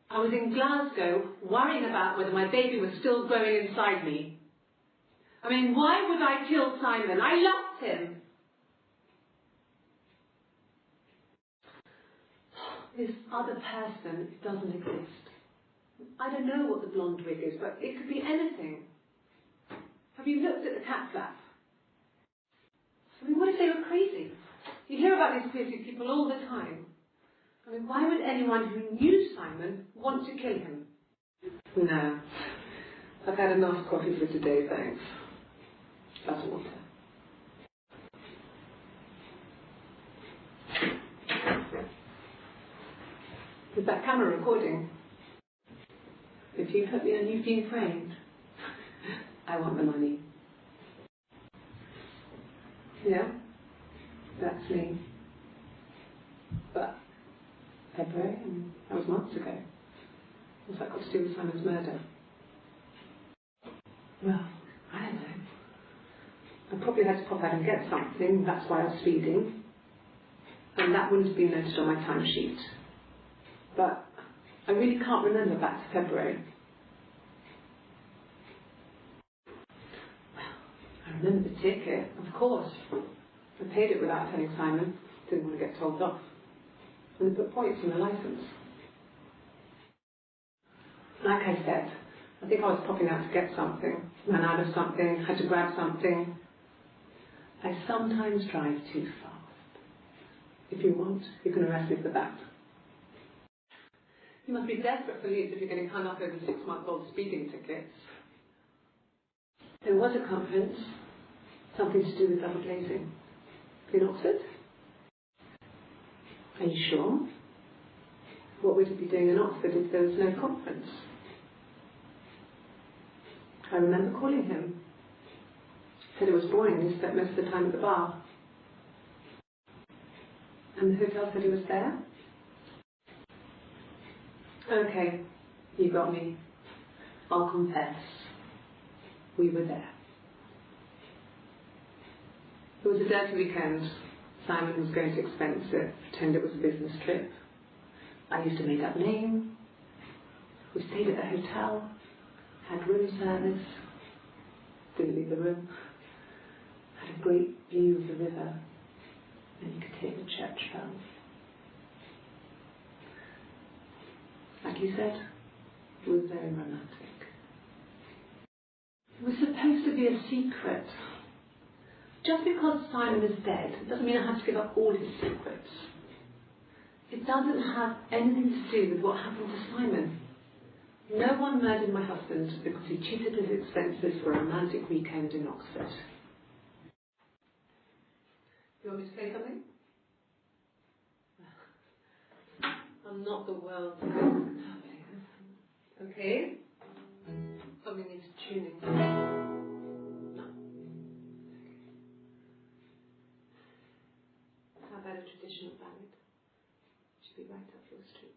I was in Glasgow worrying about whether my baby was still growing inside me. I mean, why would I kill Simon? I loved him. This other person doesn't exist. I don't know what the blonde wig is, but it could be anything. Have you looked at the cat flap? I mean, what if they were crazy? You hear about these crazy people all the time. I mean, why would anyone who knew Simon want to kill him? No. I've had enough coffee for today, thanks. Glass of water. Is that camera recording? If you put me on, you've been framed. I want the money. Yeah? That's me. But February, and that was months ago. What's that got to do with Simon's murder? Well, I don't know. I probably had to pop out and get something, that's why I was speeding. And that wouldn't have been noted on my timesheet. But I really can't remember back to February. Well, I remember the ticket, of course. I paid it without telling Simon. Didn't want to get told off. And they put points on the licence. Like I said, I think I was popping out to get something, ran out of something, had to grab something. I sometimes drive too fast. If you want, you can arrest me for that. You must be desperate police if you're getting hung up over 6-month-old speeding tickets. There was a conference, something to do with double glazing. In Oxford? Are you sure? What would you be doing in Oxford if there was no conference? I remember calling him. Said it was boring, he spent most of the time at the bar. And the hotel said he was there? Okay, you got me. I'll confess. We were there. It was a dirty weekend. Simon was going to expense it, pretend it was a business trip. I used a made-up name. We stayed at the hotel, had room service, didn't leave the room, had a great view of the river, and you could hear the church bells. Like you said, it was very romantic. It was supposed to be a secret. Just because Simon is dead doesn't mean I have to give up all his secrets. It doesn't have anything to do with what happened to Simon. No one murdered my husband because he cheated his expenses for a romantic weekend in Oxford. You want me to say something? I'm not the world's best guitar player. Okay? Something needs tuning. No. How about a traditional ballad? Should be right up your street.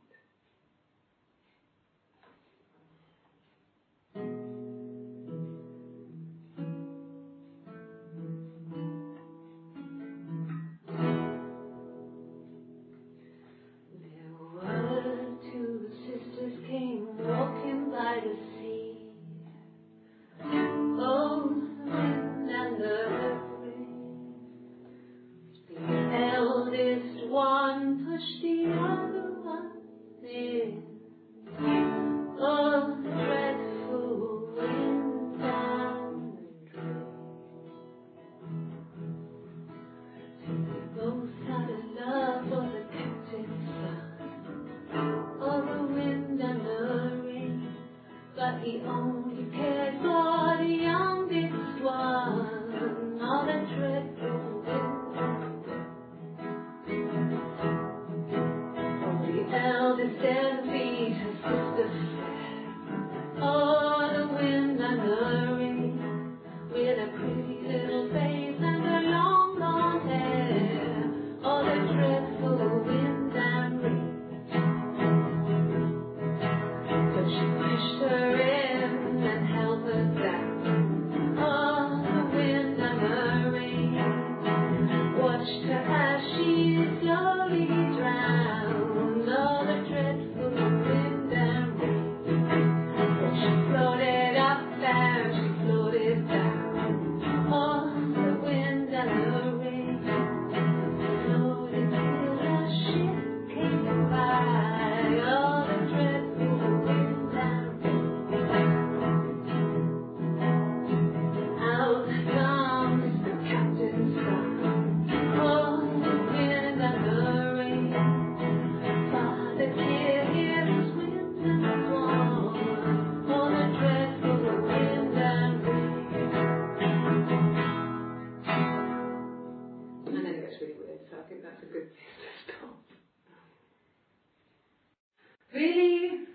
Really?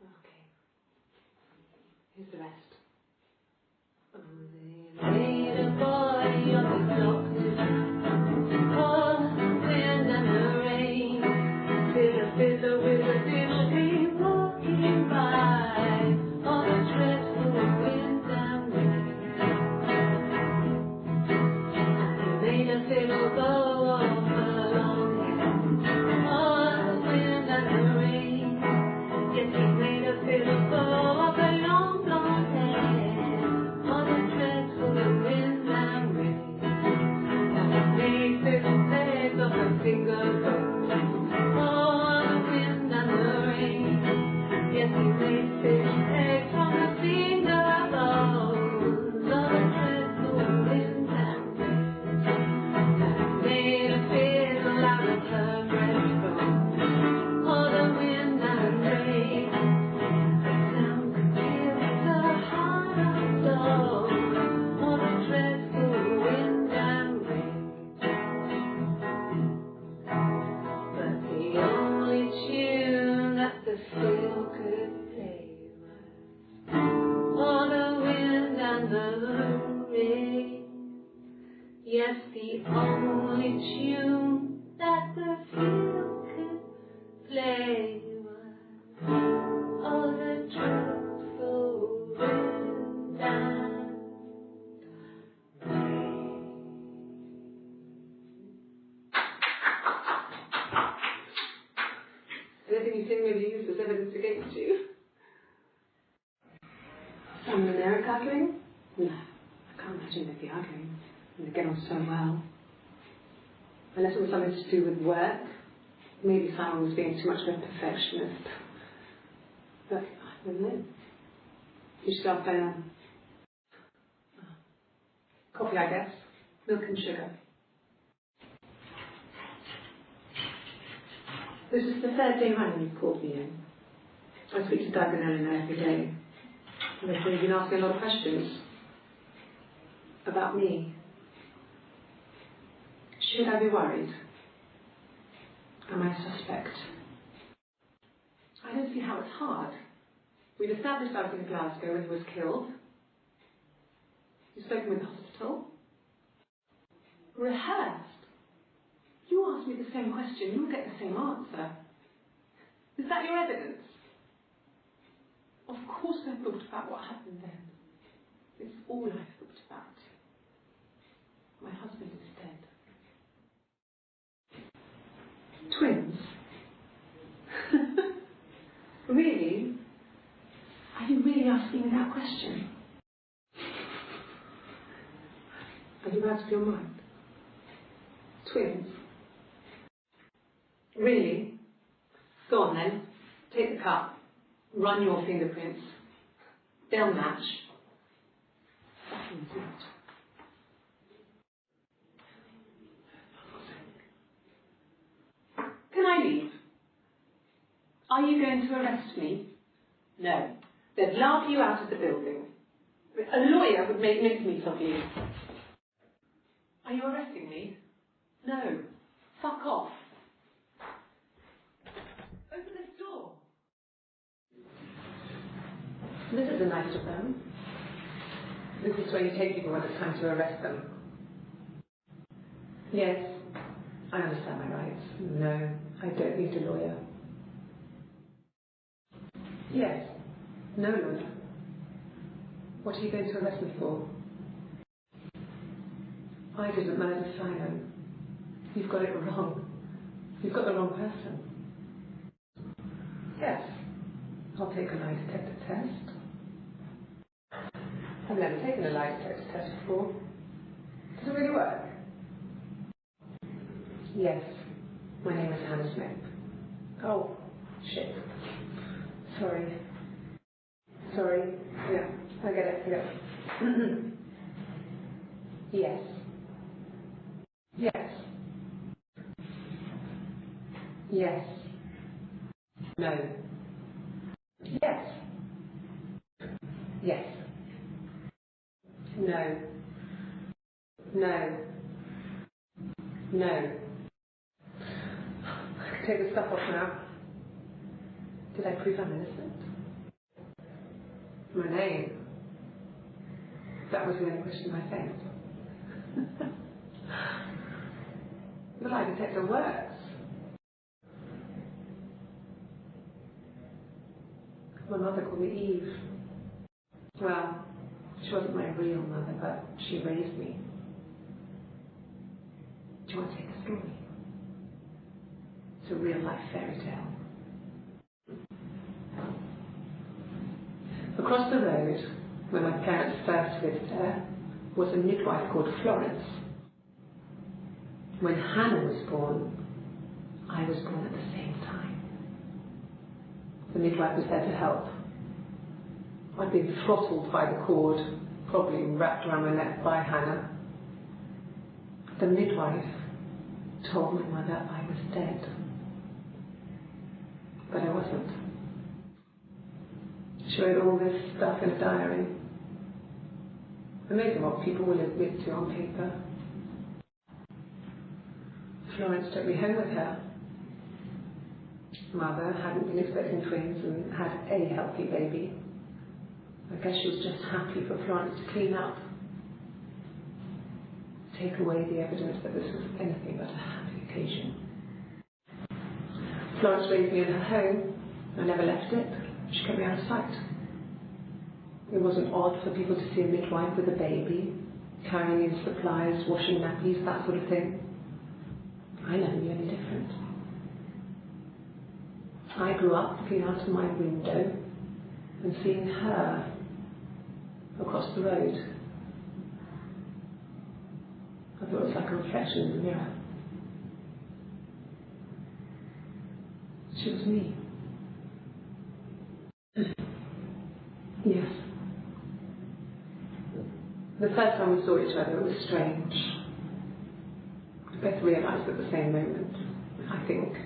Okay. Here's the rest. Oh, they made a boy of the doctor. Oh, the wind and the rain. Fiddle with a fiddle came walking by. Oh, the dreadful wind and rain. He made a fiddle bow of her long hair. Oh, the wind and the rain. Yes, he made a fiddle bow of her long blonde hair. Oh, the dreadful wind and rain. Now he made fiddle legs of her finger bones. Oh, the wind and the rain. Yes, he made fiddle legs from her finger bones. Oh, the dreadful wind and rain. Now he made a fiddle out of her breastbone. Oh, the wind and rain. The sound could pierce the heart of stone. Oh, the dreadful wind and rain. But the only tune that the fiddle could play was, oh, the wind and the rain. Yes, the only tune that the fiddle could play was, oh, the dreadful wind and rain. Anything you say may be used as evidence against you. Sam and Eric arguing? No, I can't imagine they'd be arguing. And they get on so well. Unless it was something to do with work. Maybe Sam was being too much of a perfectionist. But I don't know. You should have coffee, I guess. Milk and sugar. This is the third day running you've called me in. I speak to Doug and Eleanor every day. And they've been asking a lot of questions. About me. Should I be worried? Am I a suspect? I don't see how it's hard. We've established I was in Glasgow when he was killed. You've spoken with the hospital. Rehearsed. You ask me the same question, you'll get the same answer. Is that your evidence? Of course I thought about what happened then. It's all I've thought about. My husband is dead. Twins? Really? Are you really asking me that question? Are you out of your mind? Twins? Really? Go on then. Take the cup. Run your fingerprints. They'll match. Fucking idiot. Can I leave? Are you going to arrest me? No. They'd laugh you out of the building. A lawyer would make mincemeat of you. Are you arresting me? No. Fuck off. Open this door. This is the nice of them. This is where you take people when it's time to arrest them. Yes, I understand my rights. No, I don't need a lawyer. Yes, no lawyer. What are you going to arrest me for? I didn't murder Simon. You've got it wrong. You've got the wrong person. Yes, I'll take a lie detector test. I've never taken a lie detector test before. Does it really work? Yes, my name is Hannah Smith. Oh, shit. Sorry. Yeah, I get it. Yes. Yes. Yes. No. Yes. Yes. No. No. No. I can take the stuff off now. Did I prove I'm innocent? My name. That was the only question I failed. The lie detector works. My mother called me Eve. Well, she wasn't my real mother, but she raised me. Do you want to take a story? It's a real life fairy tale. Across the road, where my parents first lived there, was a midwife called Florence. When Hannah was born, I was born at the same time. The midwife was there to help. I'd been throttled by the cord, probably wrapped around my neck by Hannah. The midwife told my mother I was dead. But I wasn't. She wrote all this stuff in a diary. Amazing what people will admit to on paper. Florence took me home with her. Mother hadn't been expecting twins and had a healthy baby. I guess she was just happy for Florence to clean up. Take away the evidence that this was anything but a happy occasion. Florence raised me in her home. I never left it. She kept me out of sight. It wasn't odd for people to see a midwife with a baby, carrying in supplies, washing nappies, that sort of thing. I never knew any different. I grew up looking out of my window and seeing her across the road. I thought it was like a reflection in the mirror. She was me. Yes. The first time we saw each other, it was strange. We both realised at the same moment, I think.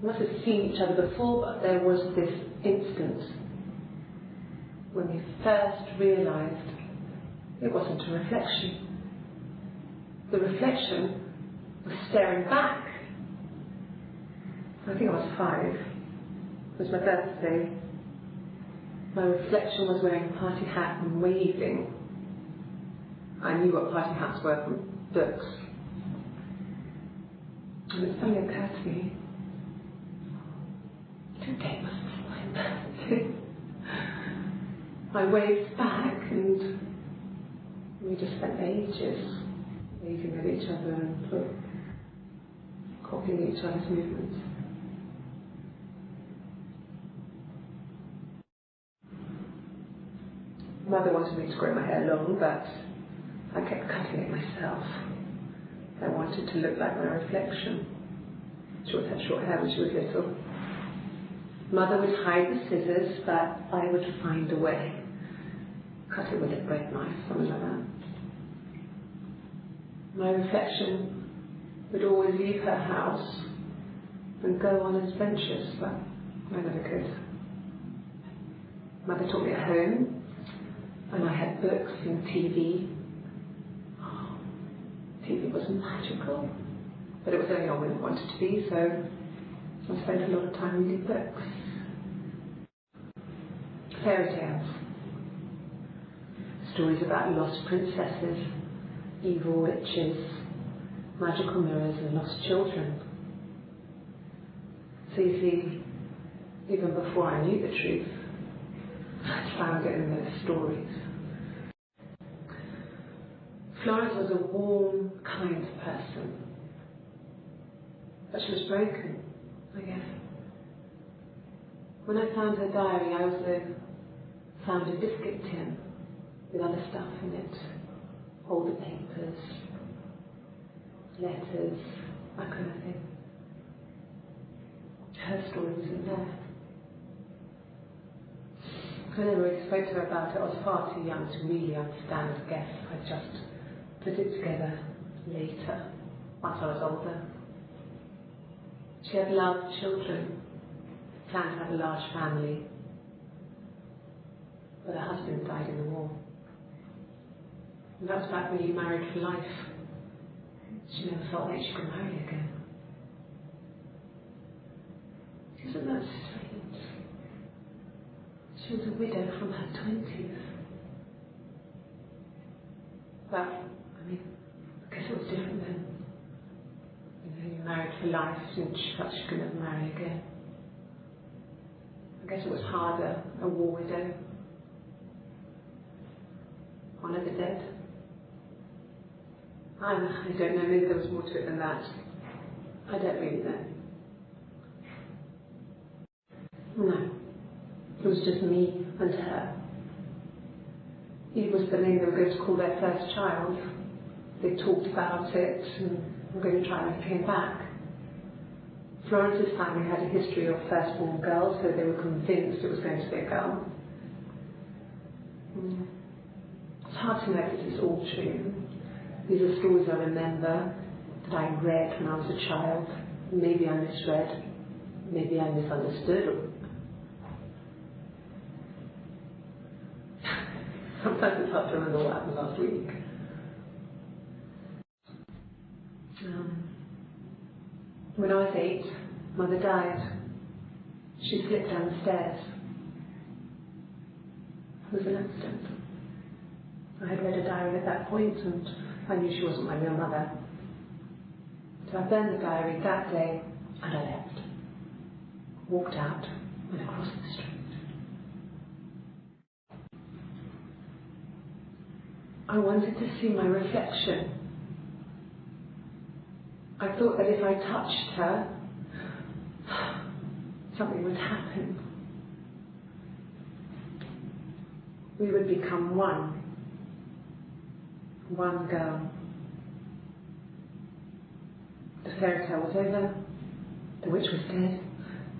We must have seen each other before, but there was this instant when we first realised it wasn't a reflection. The reflection was staring back. I think I was 5. It was my birthday. My reflection was wearing a party hat and waving. I knew what party hats were from books. And it suddenly occurred to me, today must be my birthday. I waved back and we just spent ages waving at each other and copying each other's movements. Mother wanted me to grow my hair long, but I kept cutting it myself. I wanted to look like my reflection. She always had short hair when she was little. Mother would hide the scissors, but I would find a way. Cut it with a bread knife, something like that. My reflection would always leave her house and go on adventures, but I never could. Mother taught me at home, and I had books and TV. TV was magical, but it was only on when it wanted to be, so I spent a lot of time reading books. Fairy tales. Stories about lost princesses, evil witches, magical mirrors and lost children. So you see, even before I knew the truth, I found it in those stories. Florence was a warm, kind person, but she was broken, I guess. When I found her diary, I also found a biscuit tin with other stuff in it, older papers, letters, that kind of thing. Her story was in there. I never really spoke to her about it. I was far too young to really understand, I guess. I just put it together later, once I was older. She had loved children, planned to have a large family, but her husband died in the war. And that was back when you married for life. She never felt like she could marry again. Isn't that strange? She was a widow from her 20s. Well, I mean, I guess it was different then. You know, you married for life and she felt she could never marry again. I guess it was harder, a war widow. One of the dead. I don't know, maybe there was more to it than that. I don't really know. No. It was just me and her. Eve was the name they were going to call their first child. They talked about it and were going to try and bring it back. Florence's family had a history of firstborn girls, so they were convinced it was going to be a girl. It's hard to know if this is all true. These are stories I remember that I read when I was a child. Maybe I misread, maybe I misunderstood. Sometimes it's hard to remember what happened last week. When I was 8, Mother died. She slipped down the stairs. It was an accident. I had read a diary at that point and I knew she wasn't my real mother. So I burned the diary that day and I left. Walked out and across the street. I wanted to see my reflection. I thought that if I touched her, something would happen. We would become one girl. The fairy tale was over, the witch was dead,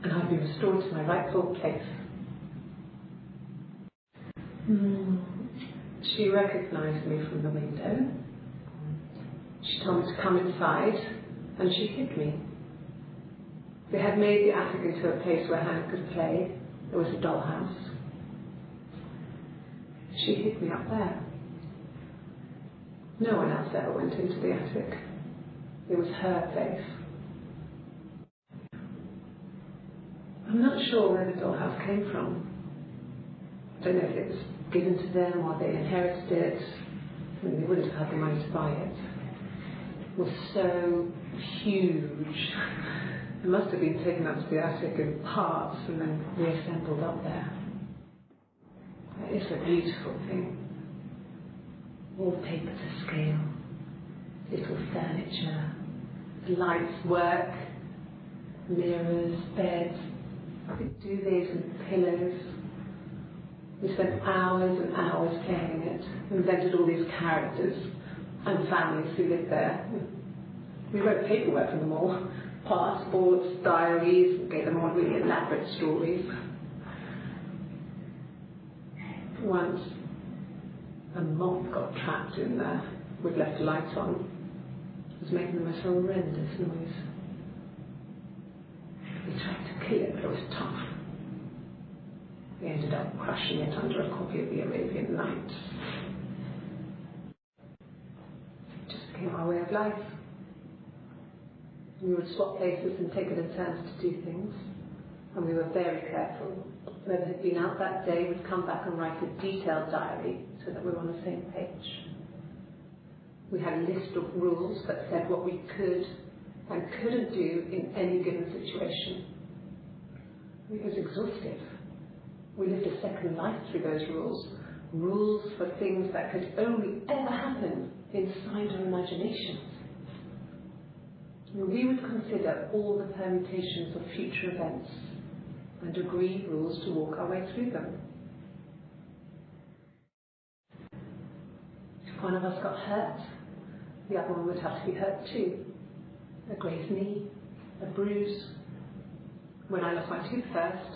and I'd be restored to my rightful place. She recognised me from the window. She told me to come inside, and she hid me. They had made the attic into a place where Hannah could play. There was a dollhouse. She hid me up there. No one else ever went into the attic. It was her place. I'm not sure where the dollhouse came from. I don't know if it was given to them or they inherited it. I mean, they wouldn't have had the money to buy it. It was so huge. It must have been taken up to the attic in parts and then reassembled up there. It's a beautiful thing. Wallpaper to scale, little furniture, lights work, mirrors, beds, duvets and pillows. We spent hours and hours playing it, invented all these characters and families who lived there. We wrote paperwork for them all, passports, diaries, gave them all really elaborate stories. Once, a moth got trapped in there. We'd left the lights on. It was making the most horrendous noise. We tried to kill it, but it was tough. We ended up crushing it under a copy of the Arabian Nights. It just became our way of life. We would swap places and take it in turns to do things. And we were very careful. Whoever had been out that day would come back and write a detailed diary so that we were on the same page. We had a list of rules that said what we could and couldn't do in any given situation. It was exhaustive. We lived a second life through those rules. Rules for things that could only ever happen inside our imaginations. We would consider all the permutations of future events and agree rules to walk our way through them. If one of us got hurt, the other one would have to be hurt too. A grazed knee, a bruise. When I lost my tooth first,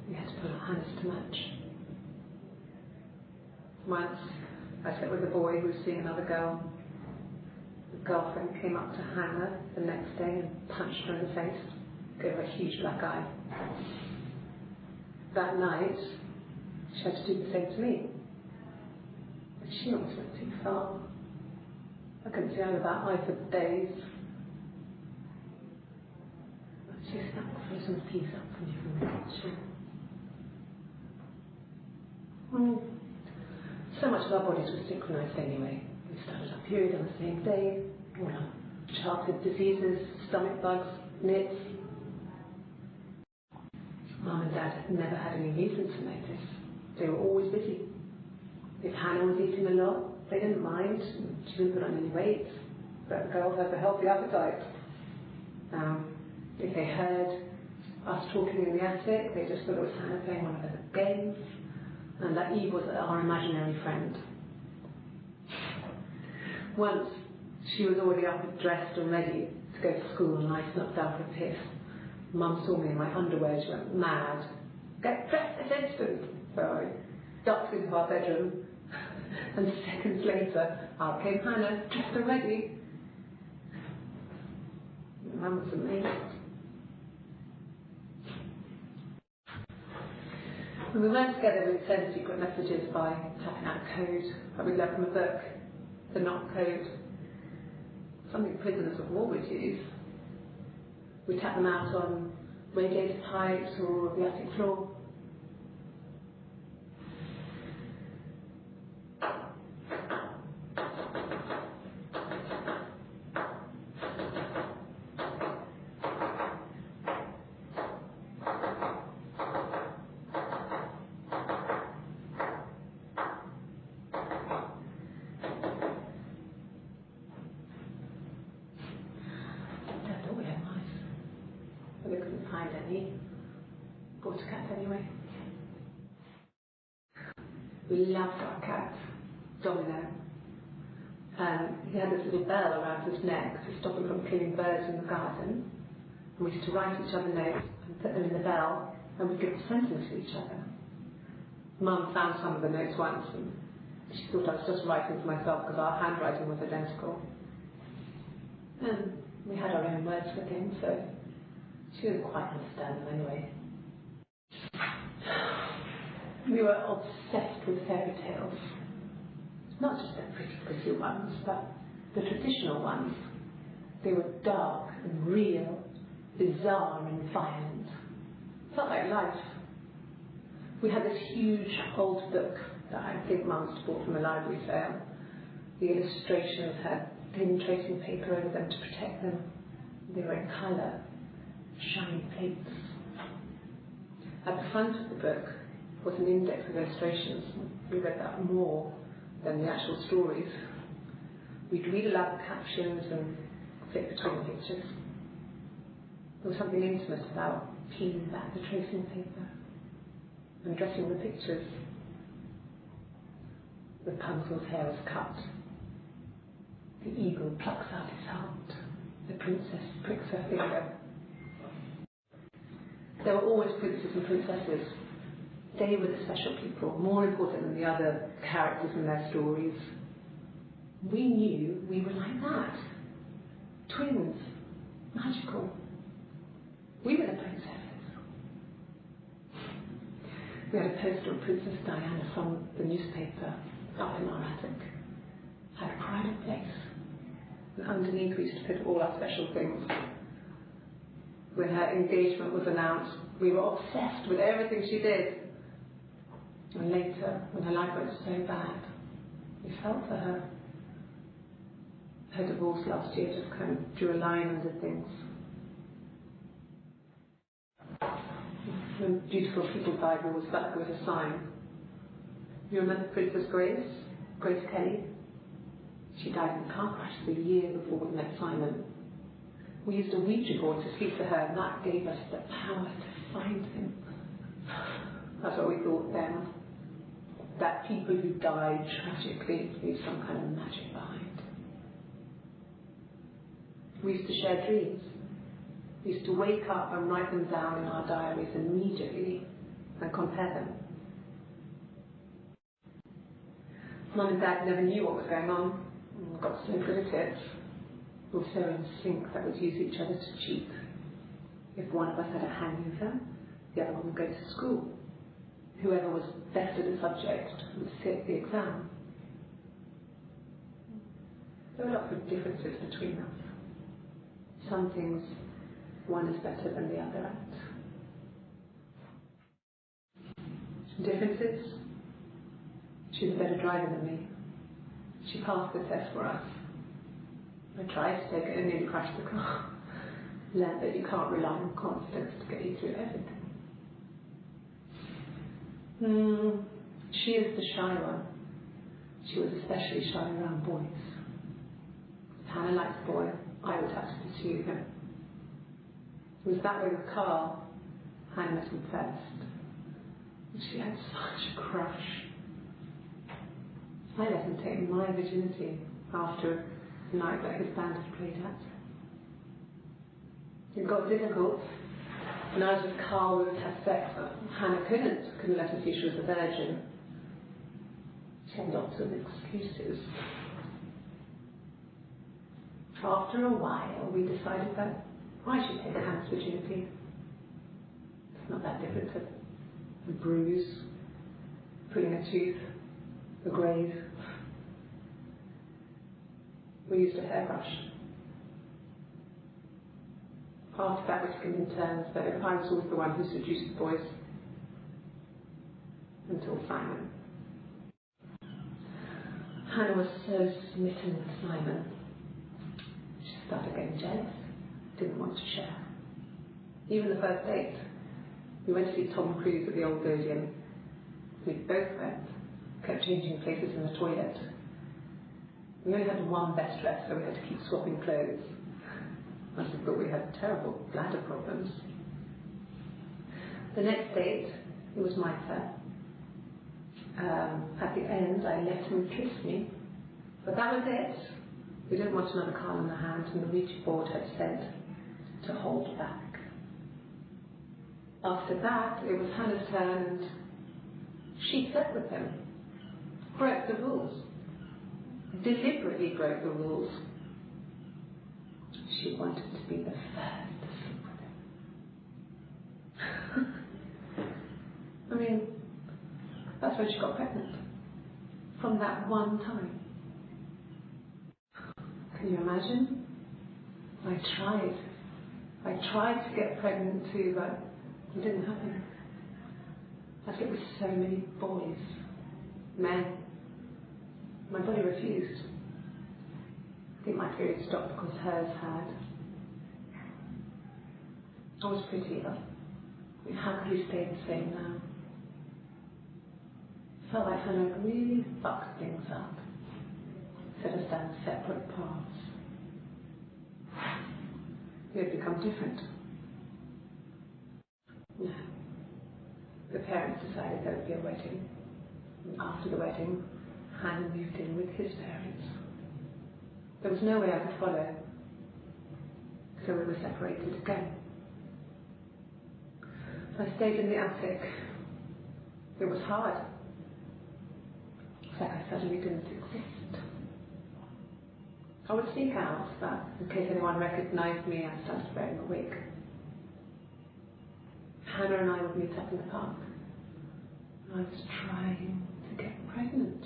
we had to put our hands to match. Once, I slept with a boy who was seeing another girl. The girlfriend came up to Hannah the next day and punched her in the face, gave her a huge black eye. That night, she had to do the same to me. But she almost went too far. I couldn't see over that eye for days. She snapped a frozen piece up for me from the kitchen. So much of our bodies were synchronized anyway. We started our period on the same day. All our childhood diseases, stomach bugs, nits. Mum and Dad had never had any reason to notice. They were always busy. If Hannah was eating a lot, they didn't mind. She didn't put on any weight. That girl has a healthy appetite. If they heard us talking in the attic, they just thought it was Hannah playing one of her games, and that Eve was our imaginary friend. Once, she was already up and dressed and ready to go to school, and I snuck down for a piss. Mum saw me in my underwear, she went mad. Get dressed this instant! So I ducked into our bedroom, and seconds later, out came Hannah, dressed and ready. Mum was amazed. When we went together, we'd send secret messages by tapping out a code that we'd learned from a book, the knock code, something prisoners of war would use. We'd tap them out on radiator pipes or the attic floor. But they couldn't find any. Bought a cat anyway. We loved our cat, Domino. He had this little bell around his neck to stop him from killing birds in the garden. And we used to write each other notes and put them in the bell, and we'd give the sentence to each other. Mum found some of the notes once, and she thought I was just writing for myself because our handwriting was identical. And we had our own words with him, so she didn't quite understand them anyway. We were obsessed with fairy tales. Not just the pretty ones, but the traditional ones. They were dark and real, bizarre and violent. Felt like life. We had this huge old book that I think Mum must have bought from a library sale. The illustrations had thin tracing paper over them to protect them. They were in colour, shiny plates. At the front of the book was an index of illustrations. We read that more than the actual stories. We'd read aloud the captions and flip between the pictures. There was something intimate about peeling back the tracing paper and dressing the pictures. Rapunzel's hair was cut. The eagle plucks out his heart. The princess pricks her finger. There were always princes and princesses. They were the special people, more important than the other characters in their stories. We knew we were like that. Twins. Magical. We were the princesses. We had a poster of Princess Diana from the newspaper up in our attic. Had a private place. And underneath we used to put all our special things. When her engagement was announced, we were obsessed with everything she did. And later, when her life went so bad, we felt for her. Her divorce last year just kind of drew a line under things. When beautiful people died, we always felt like it was a sign. You remember Princess Grace Kelly? She died in a car crash the year before we met Simon. We used a Ouija board to speak to her, and that gave us the power to find him. That's what we thought then. That people who died tragically leave some kind of magic behind. We used to share dreams. We used to wake up and write them down in our diaries immediately and compare them. Mum and Dad never knew what was going on and got so good at it. We were so in sync that we'd use each other to cheat. If one of us had a hangover, the other one would go to school. Whoever was best at a subject would sit the exam. There were lots of differences between us. Some things one is better than the other at. Differences? She's a better driver than me. She passed the test for us. I tried to take it and nearly crashed the car. Learned that you can't rely on confidence to get you through everything. She is the shy one. She was especially shy around boys. If Hannah liked a boy, I would have to pursue him. It was that way with Carl. Hannah met him first. And she had such a crush. I let him take my virginity after a night that his band had played at. It got difficult. When I was with Carl, we would have sex, but Hannah couldn't let her see she was a virgin. She had lots of excuses. After a while, we decided that I should take Hannah's virginity. It's not that different to a bruise, pulling a tooth, a grave. We used a hairbrush. After that, we took him in turns, but I was always the one who seduced the boys. Until Simon. Hannah was so smitten with Simon. She started getting jealous, didn't want to share. Even the first date, we went to see Tom Cruise at the Old Odeon. We both went, kept changing places in the toilet. We only had one best dress, so we had to keep swapping clothes. I just thought we had terrible bladder problems. The next date, it was my turn. At the end, I let him kiss me, but that was it. We didn't want another card on the hand, and the Ouija board had said to hold back. After that, it was Hannah's turn, and she slept with him. Broke the rules. Deliberately broke the rules. She wanted to be the first to sleep with him. I mean, that's when she got pregnant. From that one time. Can you imagine? I tried to get pregnant too, but it didn't happen. I slept with so many boys, men. My body refused. I think my period stopped because hers had. I was pretty ill. I mean, how could we stay the same now? Felt like Hannah had really fucked things up. Set us down separate paths. We had become different. No. The parents decided there would be a wedding. And after the wedding, Hannah moved in with his parents. There was no way I could follow. So we were separated again. I stayed in the attic. It was hard. It's like I suddenly didn't exist. I would sneak out, but in case anyone recognized me, I started wearing a wig. Hannah and I would meet up in the park. I was trying to get pregnant.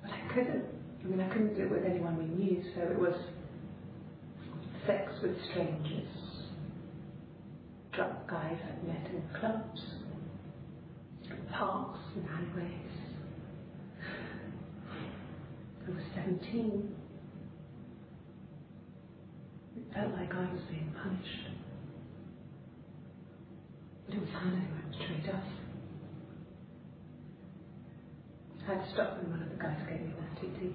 But I couldn't. I mean, I couldn't do it with anyone we knew, so it was sex with strangers. Drunk guys I'd met in clubs, parks and alleyways. I was 17. It felt like I was being punished. But it was Hannah who had betrayed us. I had to stop when one of the guys gave me an STD.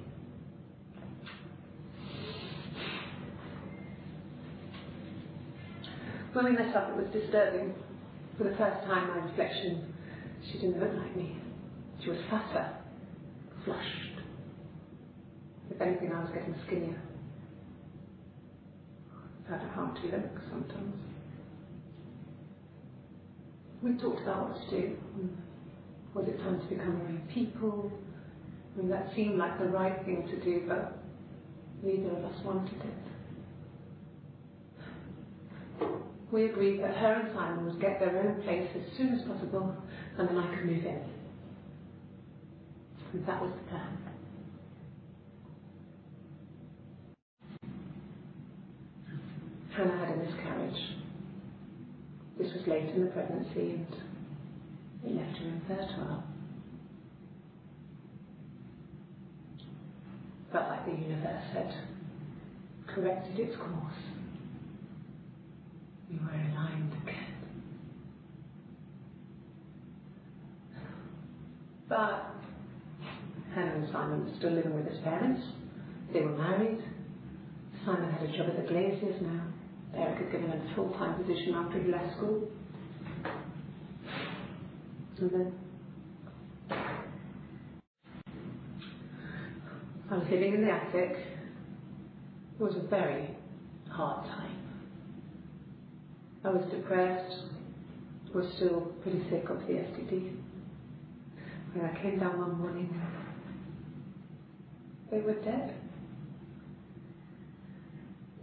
When we met up, it was disturbing. For the first time, my reflection, she didn't look like me. She was fatter, flushed. If anything, I was getting skinnier. I found it hard to look sometimes. We talked about what to do. Was it time to become our own people? I mean, that seemed like the right thing to do, but neither of us wanted it. We agreed that her and Simon would get their own place as soon as possible, and then I could move in. And that was the plan. Hannah had a miscarriage. This was late in the pregnancy, and it left her infertile. Felt like the universe had corrected its course. We were aligned again. But Hannah and Simon were still living with his parents. They were married. Simon had a job at the Glaziers now. Eric had given him a full-time position after he left school. And then I was living in the attic. It was a very hard time. I was depressed, was still pretty sick of the STD. When I came down one morning, they were dead.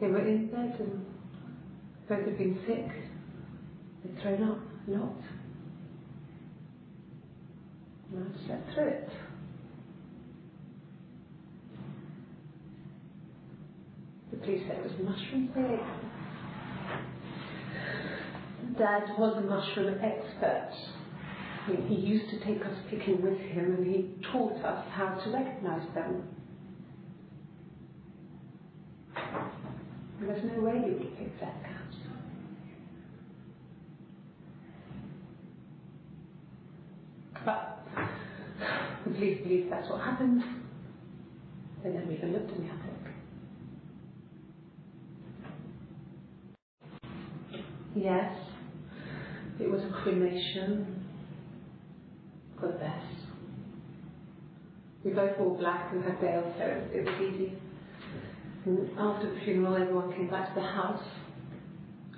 They were in bed and both had been sick. They'd thrown up a lot. And I slept through it. The police said it was mushroom pig. Dad was a mushroom expert. He used to take us picking with him, and he taught us how to recognize them. And there's no way you would pick that cat. But the police believe that's what happened. They never even looked in the attic. Yes, It was a cremation for the best. We both wore black and had veils, so it was easy. And after the funeral, everyone came back to the house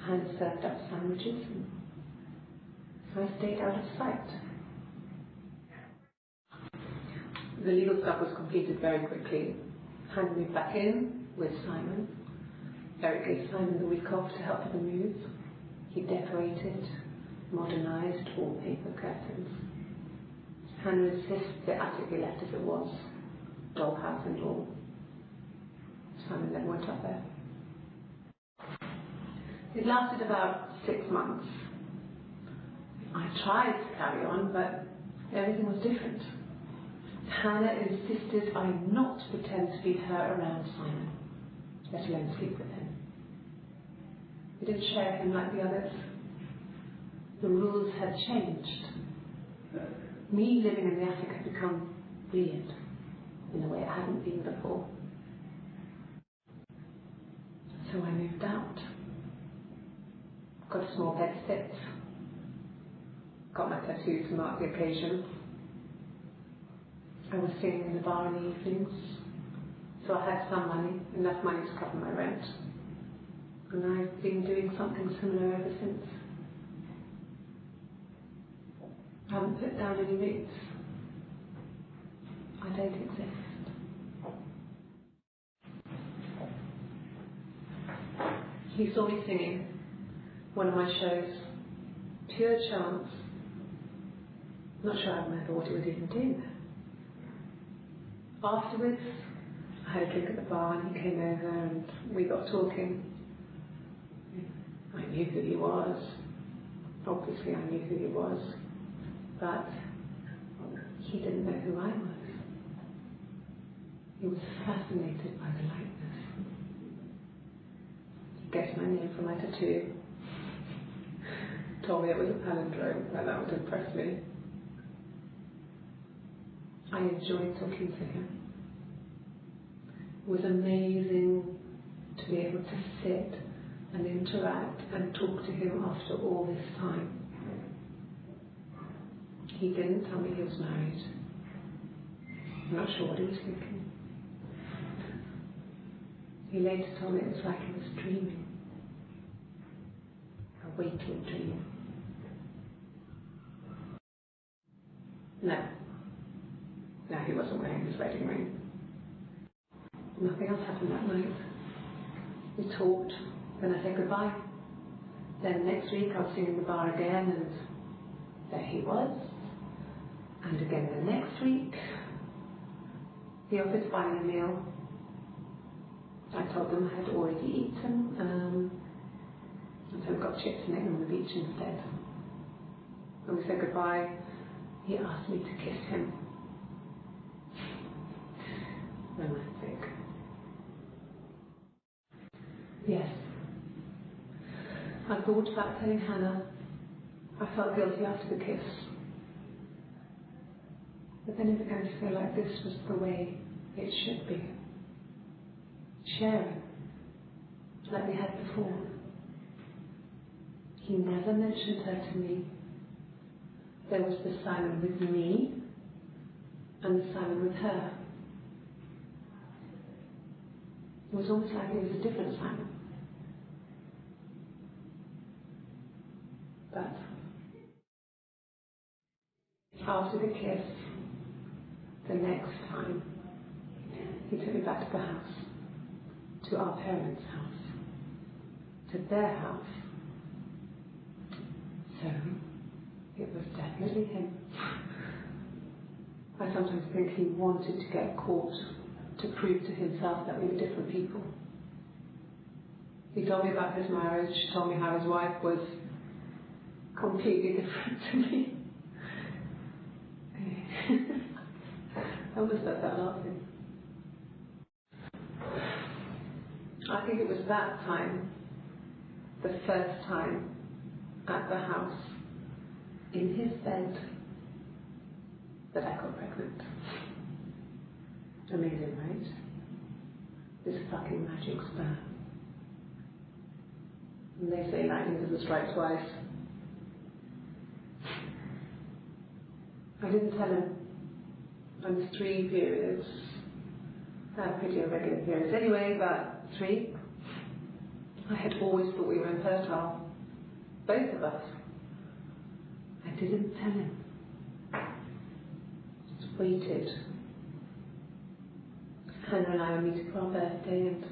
and served up sandwiches. And I stayed out of sight. The legal stuff was completed very quickly. Hannah moved back in with Simon. Eric gave Simon the week off to help with the move. He decorated, modernised wallpaper, curtains. Hannah insists the attic be left as it was, dollhouse and all. Simon then went up there. It lasted about 6 months. I tried to carry on, but everything was different. Hannah insisted I not pretend to be her around Simon, let alone sleep with him. We didn't share him like the others. The rules had changed. Me living in the attic had become weird in a way it hadn't been before. So I moved out. Got a small bed sit. Got my tattoo to mark the occasion. I was singing in the bar in the evenings, so I had some money, enough money to cover my rent. And I've been doing something similar ever since. I haven't put down any roots. I don't exist. He saw me singing one of my shows. Pure chance. Not sure how I thought it was even doing that. Afterwards, I had a drink at the bar and he came over and we got talking. I knew who he was. Obviously I knew who he was. But he didn't know who I was. He was fascinated by the likeness. He guessed my name from my tattoo. Told me it was a palindrome, but that would impress me. I enjoyed talking to him. It was amazing to be able to sit and interact and talk to him after all this time. He didn't tell me he was married. I'm not sure what he was thinking. He later told me it was like he was dreaming. A waking dream. No, he wasn't wearing his wedding ring. Nothing else happened that night. We talked, then I said goodbye. Then next week I was singing in the bar again and there he was. And again the next week, he offered to buy me a meal. I told them I had already eaten, and so we got chips and egg on the beach instead. When we said goodbye, he asked me to kiss him. Romantic. Yes. I thought about telling Hannah. I felt guilty after the kiss. But then it began to feel like this was the way it should be. Sharing, like we had before. He never mentioned her to me. There was the Simon with me and the Simon with her. It was almost like it was a different Simon. But after the kiss, the next time, he took me back to the house, to our parents' house, to their house. So, it was definitely him. I sometimes think he wanted to get caught to prove to himself that we were different people. He told me about his marriage, told me how his wife was completely different to me. I almost started laughing. I think it was that time, the first time, at the house, in his bed, that I got pregnant. Amazing, right? This fucking magic sperm. And they say lightning doesn't strike twice. I didn't tell him. I was 3 periods. I had pretty irregular periods anyway, but 3. I had always thought we were infertile. Both of us. I didn't tell him. Just waited. Hannah and I were meeting for our birthday, and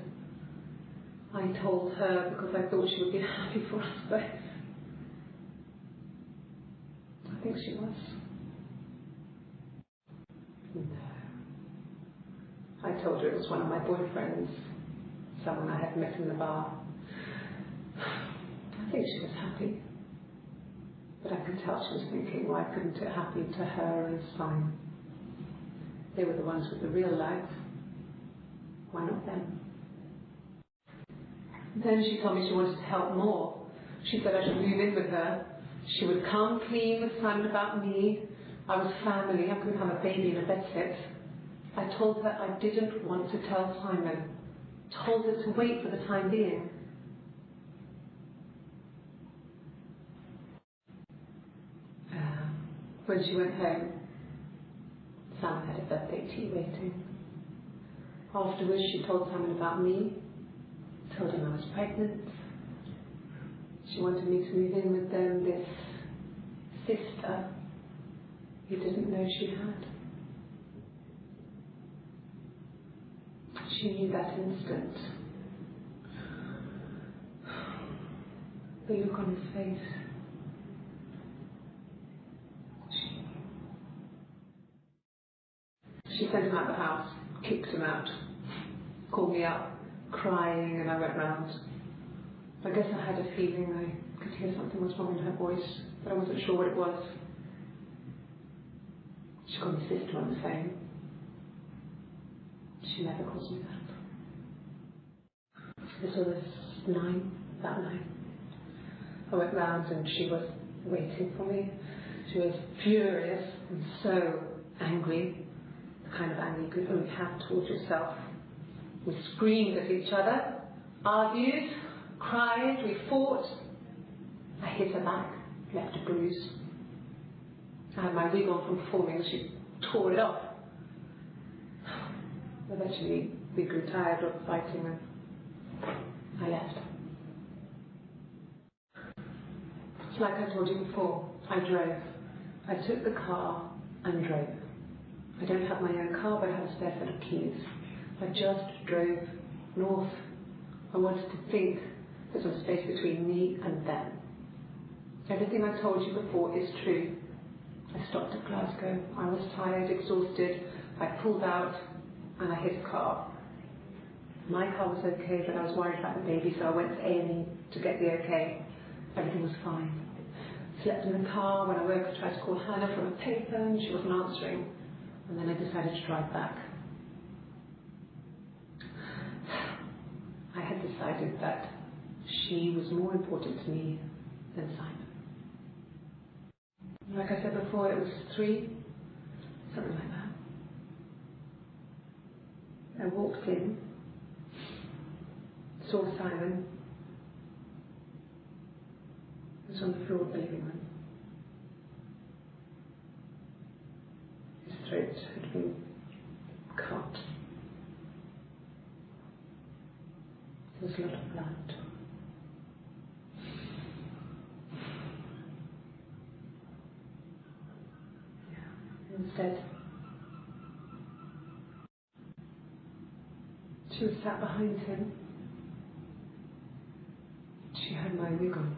I told her because I thought she would be happy for us both. I think she was. No. I told her it was one of my boyfriends, someone I had met in the bar. I think she was happy. But I could tell she was thinking, why couldn't it happen to her and fine? They were the ones with the real life. Why not them? Then she told me she wanted to help more. She said I should move in with her. She would come clean with Simon about me. I was family. I couldn't have a baby in a bedsit. I told her I didn't want to tell Simon. Told her to wait for the time being. When she went home, Simon had a birthday tea waiting. Afterwards, she told Simon about me. Told him I was pregnant. She wanted me to move in with them, this sister he didn't know she had. She knew that instant. The look on his face. She sent him out of the house, kicked him out, called me up, crying, and I went round. I guess I had a feeling I could hear something was wrong in her voice, but I wasn't sure what it was. She called me sister on the phone. She never calls me that. This was about 9. I went round and she was waiting for me. She was furious and so angry. The kind of anger you could only have towards yourself. We screamed at each other, argued, cried, we fought. I hit her back, left a bruise. I had my wig on from performing, she tore it off. Eventually, we grew tired of fighting and I left. It's like I told you before, I drove. I took the car and drove. I don't have my own car, but I have a spare set of keys. I just drove north. I wanted to think there's some space between me and them. Everything I told you before is true. I stopped at Glasgow. I was tired, exhausted. I pulled out and I hit a car. My car was okay, but I was worried about the baby, so I went to A&E to get the okay. Everything was fine. Slept in the car. When I woke, I tried to call Hannah from a paper and she wasn't answering. And then I decided to drive back. I had decided that she was more important to me than Simon. Like I said before, it was 3, something like that. I walked in, saw Simon. He was on the floor of the living room. His throat had been cut. There was a lot of blood. He was dead. She was sat behind him. She had my wig on.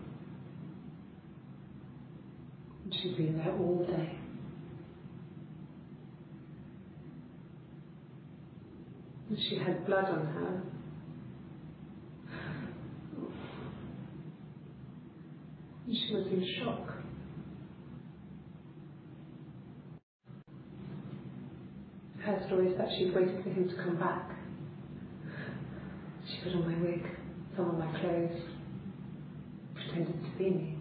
And she'd been there all day. And she had blood on her. And she was in shock. Her story is that she'd waited for him to come back. She put on my wig, some on my clothes, pretended to be me.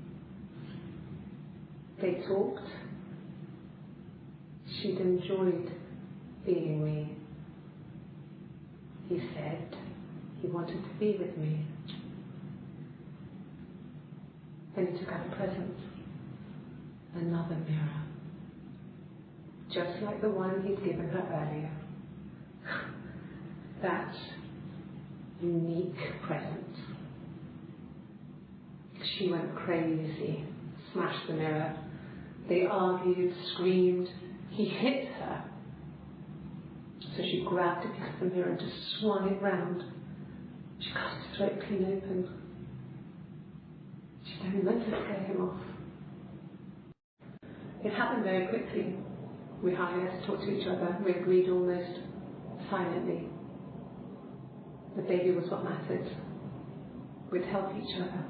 They talked. She'd enjoyed being me. He said he wanted to be with me. Then he took out a present, another mirror. just like the one he'd given her earlier. That unique present. She went crazy, smashed the mirror. They argued, screamed. He hit her. So she grabbed a piece of the mirror and just swung it round. She cut his throat clean open. She then meant to scare him off. It happened very quickly. We hardly had to talk to each other. We agreed almost silently. The baby was what mattered. We'd help each other.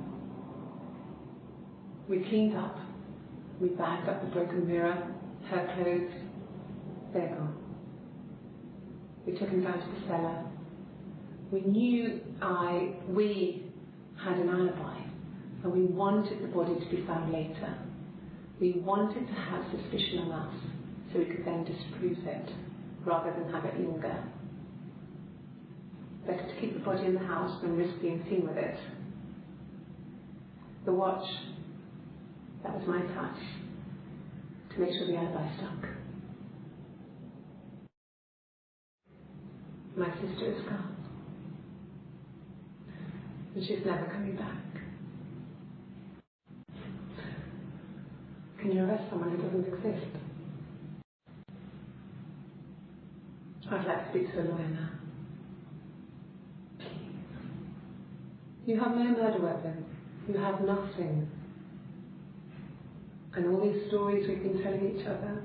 We cleaned up. We bagged up the broken mirror, her clothes. They're gone. We took him down to the cellar. We knew we had an alibi, and we wanted the body to be found later. We wanted to have suspicion on us, so we could then disprove it, rather than have it linger. Better to keep the body in the house than risk being seen with it. The watch, that was my touch, to make sure the alibi stuck. My sister is gone, and she's never coming back. Can you arrest someone who doesn't exist? I'd like to speak to a lawyer now. Please. You have no murder weapon. You have nothing. And all these stories we've been telling each other,